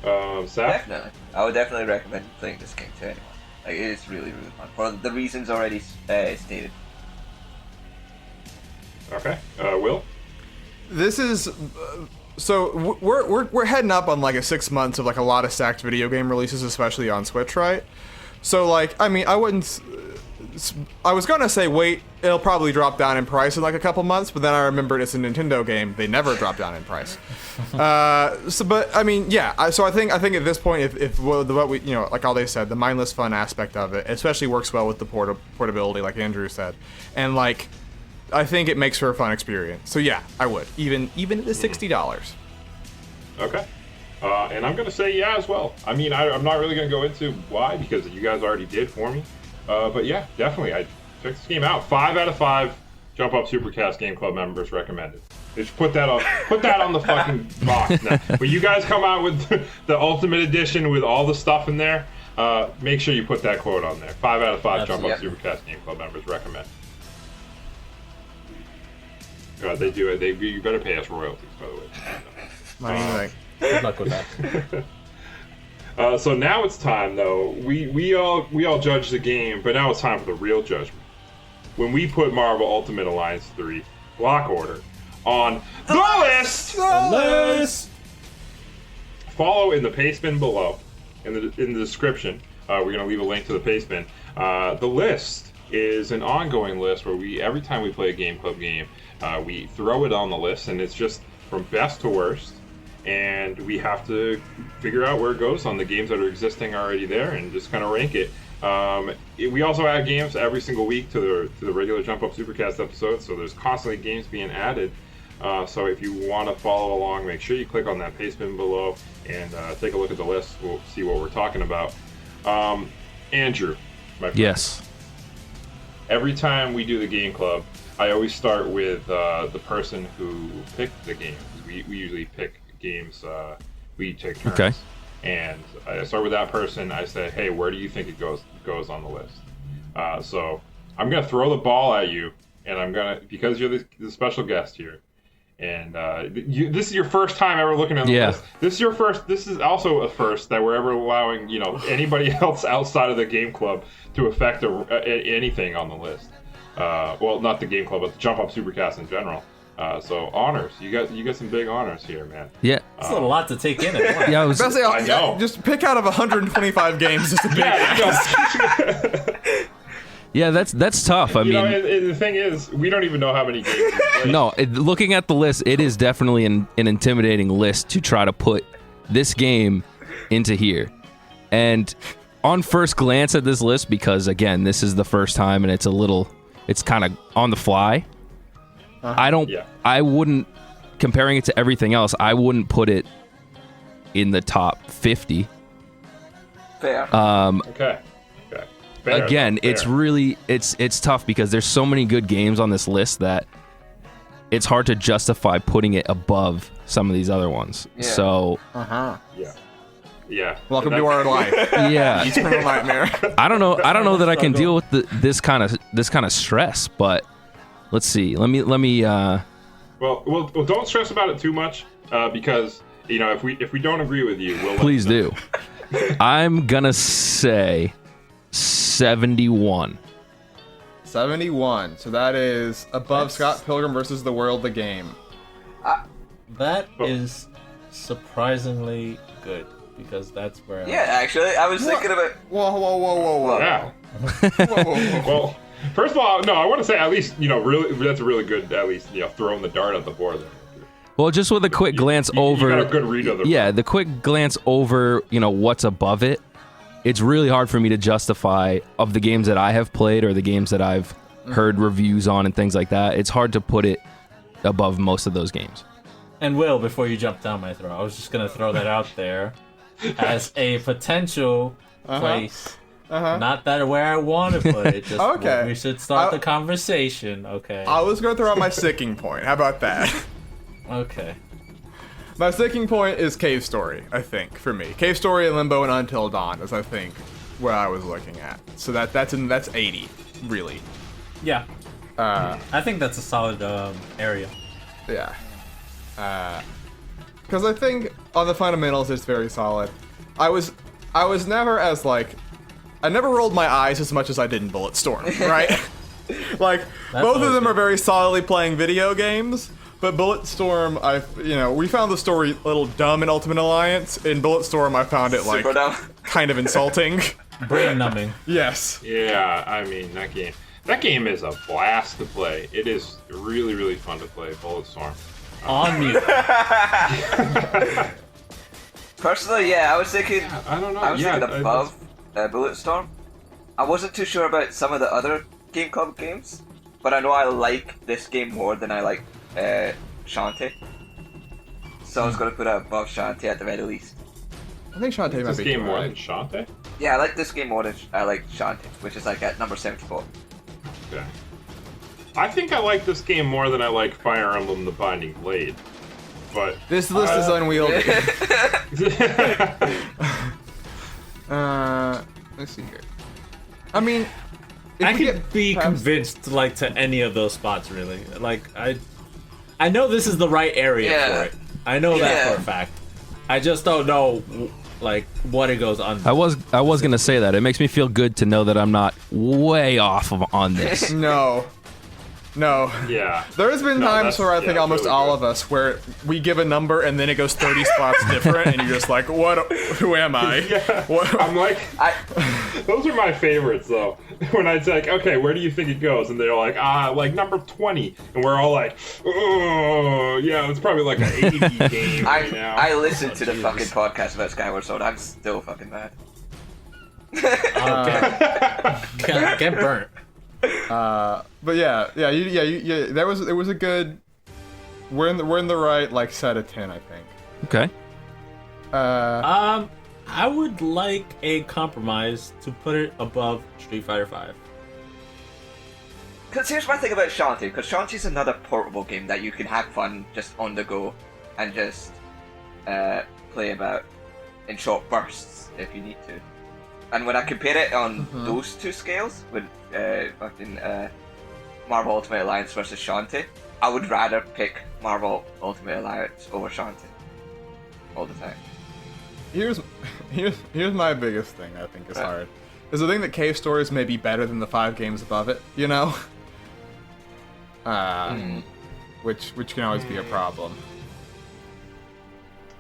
Saf? Definitely. I would definitely recommend playing this game to anyone. Like, it is really, really fun. For the reasons already stated. Okay. Will? This is so we're heading up on like a 6 months of like a lot of stacked video game releases, especially on Switch, right? So like, I mean, I was gonna say wait, it'll probably drop down in price in like a couple months, but then I remembered it's a Nintendo game; they never drop down in price. But I mean, yeah. So I think at this point, if what we like all they said, the mindless fun aspect of it, especially works well with the portability, like Andrew said, and like. I think it makes for a fun experience. So yeah, I would. Even at the $60. Okay. And I'm going to say yeah as well. I mean, I'm not really going to go into why, because you guys already did for me. But yeah, definitely. I check this game out. 5 out of 5 Jump Up Supercast Game Club members recommended. Just put that on the fucking box. Now, when you guys come out with the Ultimate Edition with all the stuff in there, make sure you put that quote on there. 5 out of 5 Jump Up Supercast Game Club members recommend. They do it. You better pay us royalties, by the way. Good luck with that. So now it's time, though. We all judge the game, but now it's time for the real judgment. When we put Marvel Ultimate Alliance 3 block order on the list. Follow in the pastebin below, in the description. We're gonna leave a link to the pastebin. The list is an ongoing list where every time we play a Game Club game. We throw it on the list, and it's just from best to worst, and we have to figure out where it goes on the games that are existing already there, and just kind of rank it. We also add games every single week to the regular Jump Up Supercast episodes, so there's constantly games being added. So if you want to follow along, make sure you click on that pastebin below and take a look at the list. We'll see what we're talking about. Andrew, my friend. Yes. Every time we do the Game Club, I always start with the person who picked the game. We usually pick games, we take turns. Okay. And I start with that person. I say, hey, where do you think it goes on the list? So I'm going to throw the ball at you, and because you're the special guest here, and this is your first time ever looking at the list. This is also a first that we're ever allowing anybody else outside of the Game Club to affect anything on the list. Well, not the Game Club, but the Jump Up Supercast in general. So honors, you got some big honors here, man. Yeah, it's a lot to take in at once. Yeah, I know. Just pick out of 125 games. Just a big Yeah, that's tough. I mean, the thing is, we don't even know how many games we played. No, looking at the list, it is definitely an intimidating list to try to put this game into here. And on first glance at this list, because again, this is the first time and it's kind of on the fly. I wouldn't, comparing it to everything else, I wouldn't put it in the top 50. Fair. Okay. Fair, again, fair. it's really it's tough because there's so many good games on this list that it's hard to justify putting it above some of these other ones. Yeah. So yeah. Welcome to our life. Yeah. Eternal nightmare. I don't know that I can deal with this kind of stress, but let's see. Let me Well, don't stress about it too much, because if we don't agree with you, we'll Please do. I'm gonna say 71. 71. So that is above That's- Scott Pilgrim versus the World, the game. That is surprisingly good because that's where. Yeah, actually, I was thinking about. Whoa. Yeah. Whoa. Well, first of all, no, I want to say at least really that's a really good at least throwing the dart at the board there. Well, just with a quick glance over. You got a good read of the. Yeah, the quick glance over, what's above it. It's really hard for me to justify of the games that I have played or the games that I've heard reviews on and things like that. It's hard to put it above most of those games. And Will, before you jump down my throat, I was just gonna throw that out there as a potential place. Not that where I want to put it. Just Okay. we should start the conversation. Okay. I was going to throw out my sticking point. How about that? Okay. My sticking point is Cave Story, I think, for me. Cave Story, Limbo, and Until Dawn is, I think, what I was looking at. So that's 80, really. Yeah. I think that's a solid area. Yeah. Because I think on the fundamentals it's very solid. I was never as I never rolled my eyes as much as I did in Bulletstorm, right? Both of them are very solidly playing video games, but Bulletstorm, we found the story a little dumb in Ultimate Alliance. In Bulletstorm, I found it Super dumb. kind of insulting. Brain numbing. Yes. Yeah, I mean that game is a blast to play. It is really, really fun to play Bulletstorm. On mute. Personally, yeah, I was thinking. I don't know. I was thinking above Bulletstorm. I wasn't too sure about some of the other Game Club games, but I know I like this game more than I like Shantae. So I was going to put it above Shantae at the very least. I think Shantae might This be game too more high. than Shantae? Yeah, I like this game more than I like Shantae, which is at number 74. Okay. I think I like this game more than I like Fire Emblem: The Binding Blade. But This list is unwieldy. Let's see here. I mean, if I we could get be past- convinced to any of those spots really. I know this is the right area Yeah. for it. I know that Yeah. for a fact. I just don't know what it goes under. I was gonna say that. It makes me feel good to know that I'm not way off on this. No. yeah. There has been No, times that's- where I think yeah, it's almost really all good. of us where we give a number and then it goes 30 spots different and you're just like, what? Who am I? Yeah. What? I'm like, I those are my favorites though. When I'd say, okay, where do you think it goes? And they're like, number 20. And we're all like, oh, yeah, it's probably like an 80 game right now. I listened to the fucking podcast about Skyward Sword. I'm still fucking mad. Get burnt. But yeah. It was a good. We're in the right set of 10, I think. Okay. I would like a compromise to put it above Street Fighter V. Because here's my thing about Shantae, because Shantae's another portable game that you can have fun just on the go and just play about in short bursts if you need to. And when I compare it on those two scales, with Marvel Ultimate Alliance versus Shantae, I would rather pick Marvel Ultimate Alliance over Shantae all the time. Here's my biggest thing I think is hard. Is the thing that Cave Stories may be better than the 5 games above it, which can always be a problem.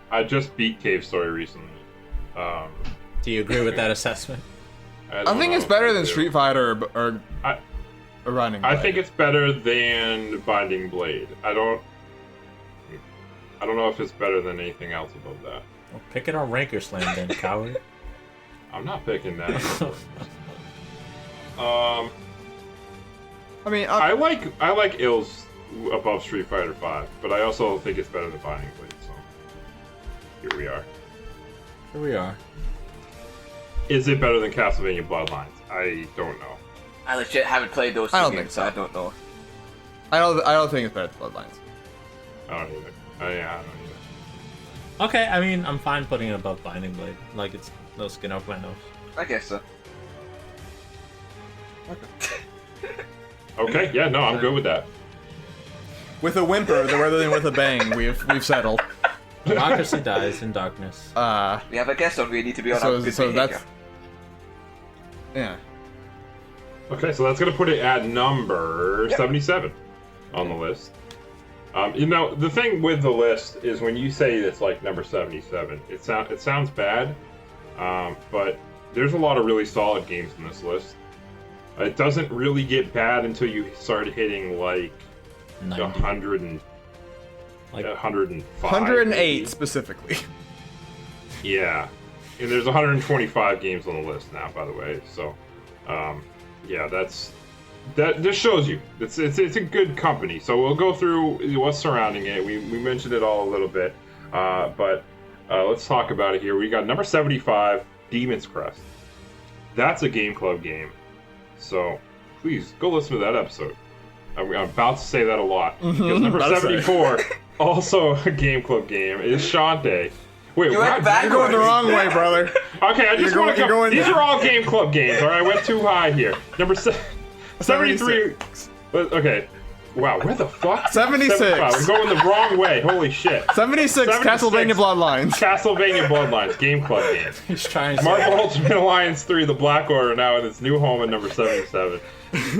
I just beat Cave Story recently. Do you agree with that assessment? I don't think know it's if better I than do. Street Fighter or Running I Blade. think it's better than Binding Blade. I don't know if it's better than anything else above that. Well, pick it on Ranker Slam then, coward. I'm not picking that. I mean, I like Ills above Street Fighter V, but I also think it's better than Binding Blade. So here we are. Here we are. Is it better than Castlevania Bloodlines? I don't know. I legit haven't played those two I don't games, think so I don't know. I don't think it's better than Bloodlines. I don't either. I don't either. Okay, I mean, I'm fine putting it above Binding Blade. Like, it's no skin off my nose. I guess so. Okay, yeah, no, I'm good with that. With a whimper rather than with a bang, we've settled. Democracy dies in darkness. We have a guest on. We need to be on our good behavior. That's yeah. Okay, so that's gonna put it at number 77 on the list. The thing with the list is when you say it's like number 77, it sounds bad, but there's a lot of really solid games in this list. It doesn't really get bad until you start hitting like 100 and like 105, 108 maybe. Specifically. Yeah, and there's 125 games on the list now, by the way. So, yeah, that just shows you it's a good company. So we'll go through what's surrounding it. We mentioned it all a little bit, but let's talk about it here. We got number 75, Demon's Crest. That's a Game Club game. So please go listen to that episode. I'm about to say that a lot. Because number 74, also a Game Club game, is Shantae. Wait, You're going the wrong way, brother. Okay, I just want to go. These are all Game Club games, alright? I went too high here. Number 73. Okay. Wow, where the fuck? 76. I'm going the wrong way. Holy shit. 76, Castlevania Bloodlines. Castlevania Bloodlines, Game Club game. He's trying to Marvel Ultimate Alliance 3, The Black Order, now in its new home at number 77.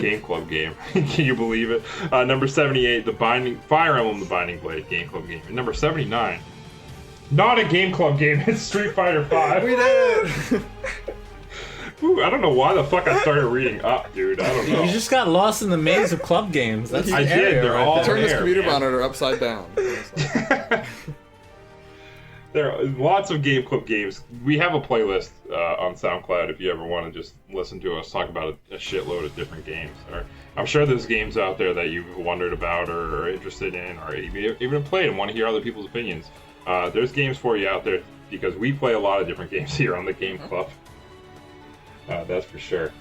Game Club game. Can you believe it? Number 78, Fire Emblem The Binding Blade, Game Club game. And number 79, not a Game Club game, it's Street Fighter 5. We did it. Ooh, I don't know why the fuck I started reading up, dude. I don't know. You just got lost in the maze of club games. That's I did. They're all Turn this there, computer man. monitor upside down. There are lots of Game Club games. We have a playlist on SoundCloud if you ever want to just listen to us talk about a shitload of different games. Or I'm sure there's games out there that you've wondered about or are interested in or even played and want to hear other people's opinions. There's games for you out there because we play a lot of different games here on the Game Club. That's for sure.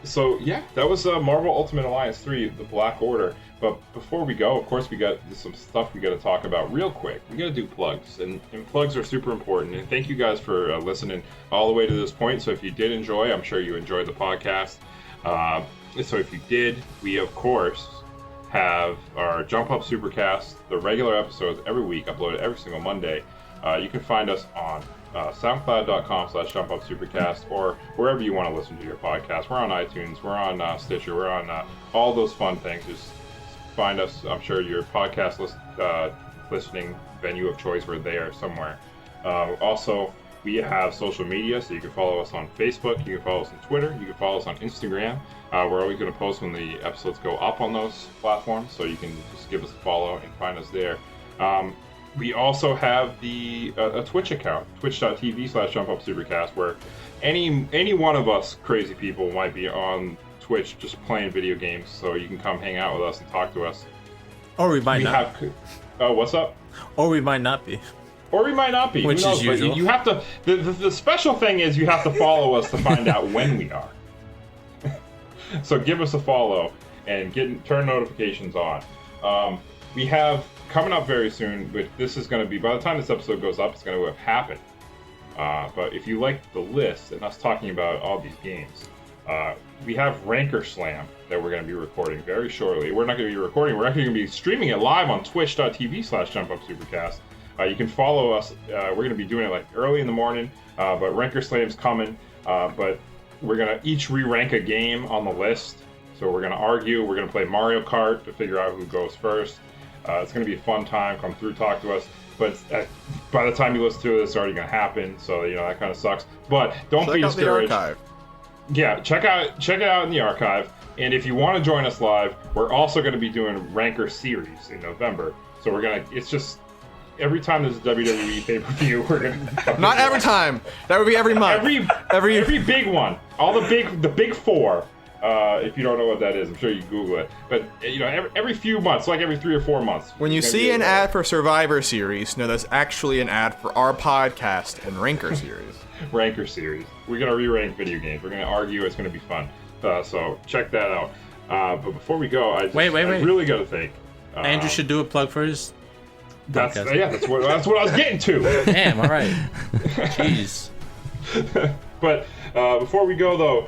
So yeah, that was Marvel Ultimate Alliance 3, The Black Order. But before we go, of course, we got some stuff we got to talk about real quick. We got to do plugs, and plugs are super important. And thank you guys for listening all the way to this point. So if you did enjoy, I'm sure you enjoyed the podcast. So if you did, we of course have our Jump Up Supercast, the regular episodes every week, uploaded every single Monday. You can find us on soundcloud.com/jumpupsupercast or wherever you want to listen to your podcast. We're on iTunes, we're on Stitcher, we're on all those fun things. Just find us. I'm sure your podcast listening venue of choice, we're there somewhere. Also, we have social media, so you can follow us on Facebook, you can follow us on Twitter, you can follow us on Instagram. We're always going to post when the episodes go up on those platforms, so you can just give us a follow and find us there. We also have a Twitch account, twitch.tv/jumpupsupercast, where any one of us crazy people might be on Twitch just playing video games, so you can come hang out with us and talk to us. Or we might not. What's up? Or we might not be. Or we might not be. Which Who knows? is usual. But you have to. The special thing is you have to follow us to find out when we are. So give us a follow and turn notifications on. We have coming up very soon. This is going to be, by the time this episode goes up, it's going to have happened. But if you like the list and us talking about all these games, we have Ranker Slam that we're going to be recording very shortly. We're not going to be recording. We're actually going to be streaming it live on twitch.tv/jumpupsupercast. You can follow us. We're going to be doing it like early in the morning, but Ranker Slam's coming. But we're going to each re-rank a game on the list. So we're going to argue. We're going to play Mario Kart to figure out who goes first. It's going to be a fun time. Come through, talk to us. But by the time you listen to it, it's already going to happen. So, that kind of sucks. But don't be discouraged. Check out the archive. Yeah, check it out in the archive. And if you want to join us live, we're also going to be doing Ranker Series in November. So it's just every time there's a WWE pay-per-view, we're going to... Not every time. That would be every month. Every big one. All the big four. If you don't know what that is, I'm sure you can Google it. But every few months, like every 3 or 4 months. When you see an ad for Survivor Series, no, that's actually an ad for our podcast and Ranker Series. Ranker Series. We're gonna re-rank video games. We're gonna argue. It's gonna be fun. So check that out. But before we go, I really gotta think. Andrew should do a plug for his. That's what I was getting to. Damn. All right. Jeez. But before we go, though,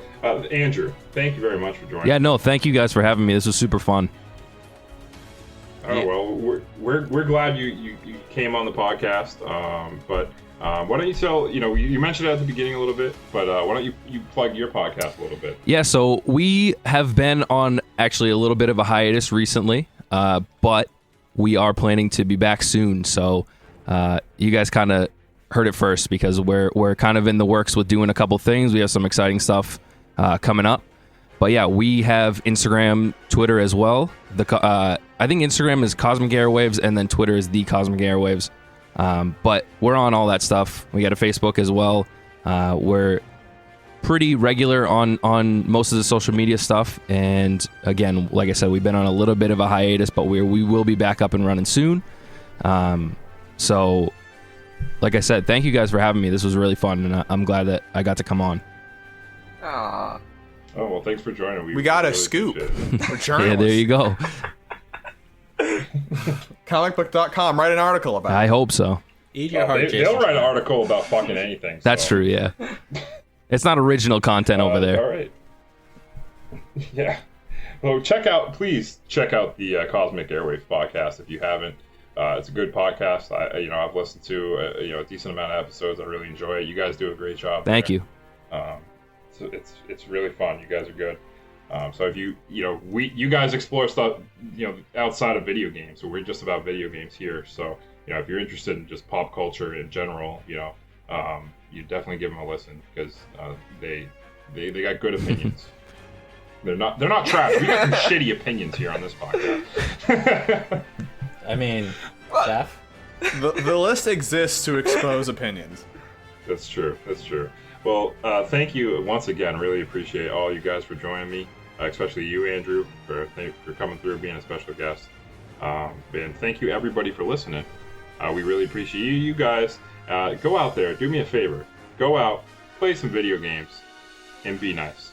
Andrew, thank you very much for joining. Yeah, no, thank you guys for having me. This was super fun. Oh well, we're glad you came on the podcast. But why don't you tell, you mentioned it at the beginning a little bit, but why don't you plug your podcast a little bit? Yeah, so we have been on actually a little bit of a hiatus recently, but we are planning to be back soon. So you guys kind of heard it first because we're kind of in the works with doing a couple things. We have some exciting stuff coming up. But yeah, we have Instagram, Twitter as well. I think Instagram is Cosmic Airwaves, and then Twitter is the Cosmic Airwaves. But we're on all that stuff. We got a Facebook as well. We're pretty regular on most of the social media stuff. And again, like I said, we've been on a little bit of a hiatus, but we will be back up and running soon. So, like I said, thank you guys for having me. This was really fun, and I'm glad that I got to come on. Aww. Oh, well, thanks for joining. We got a really scoop. appreciate We're journalists. Yeah, there you go. Comicbook.com, write an article about I it. hope so. Eat it. your heart, They'll Jason. write an article about fucking anything. That's so. true, yeah. It's not original content over there. All right. Yeah. Well, please check out the Cosmic Airwaves podcast if you haven't. It's a good podcast. I've listened to a decent amount of episodes. I really enjoy it. You guys do a great job. Thank you. So it's really fun. You guys are good. So if you guys explore stuff outside of video games. So we're just about video games here. So if you're interested in just pop culture in general, you definitely give them a listen because they got good opinions. They're not trash. We got some shitty opinions here on this podcast. I mean, Jeff? The list exists to expose opinions. That's true. Well, thank you once again. Really appreciate all you guys for joining me, especially you, Andrew, for coming through, being a special guest. And thank you, everybody, for listening. We really appreciate you guys. Go out there. Do me a favor. Go out, play some video games, and be nice.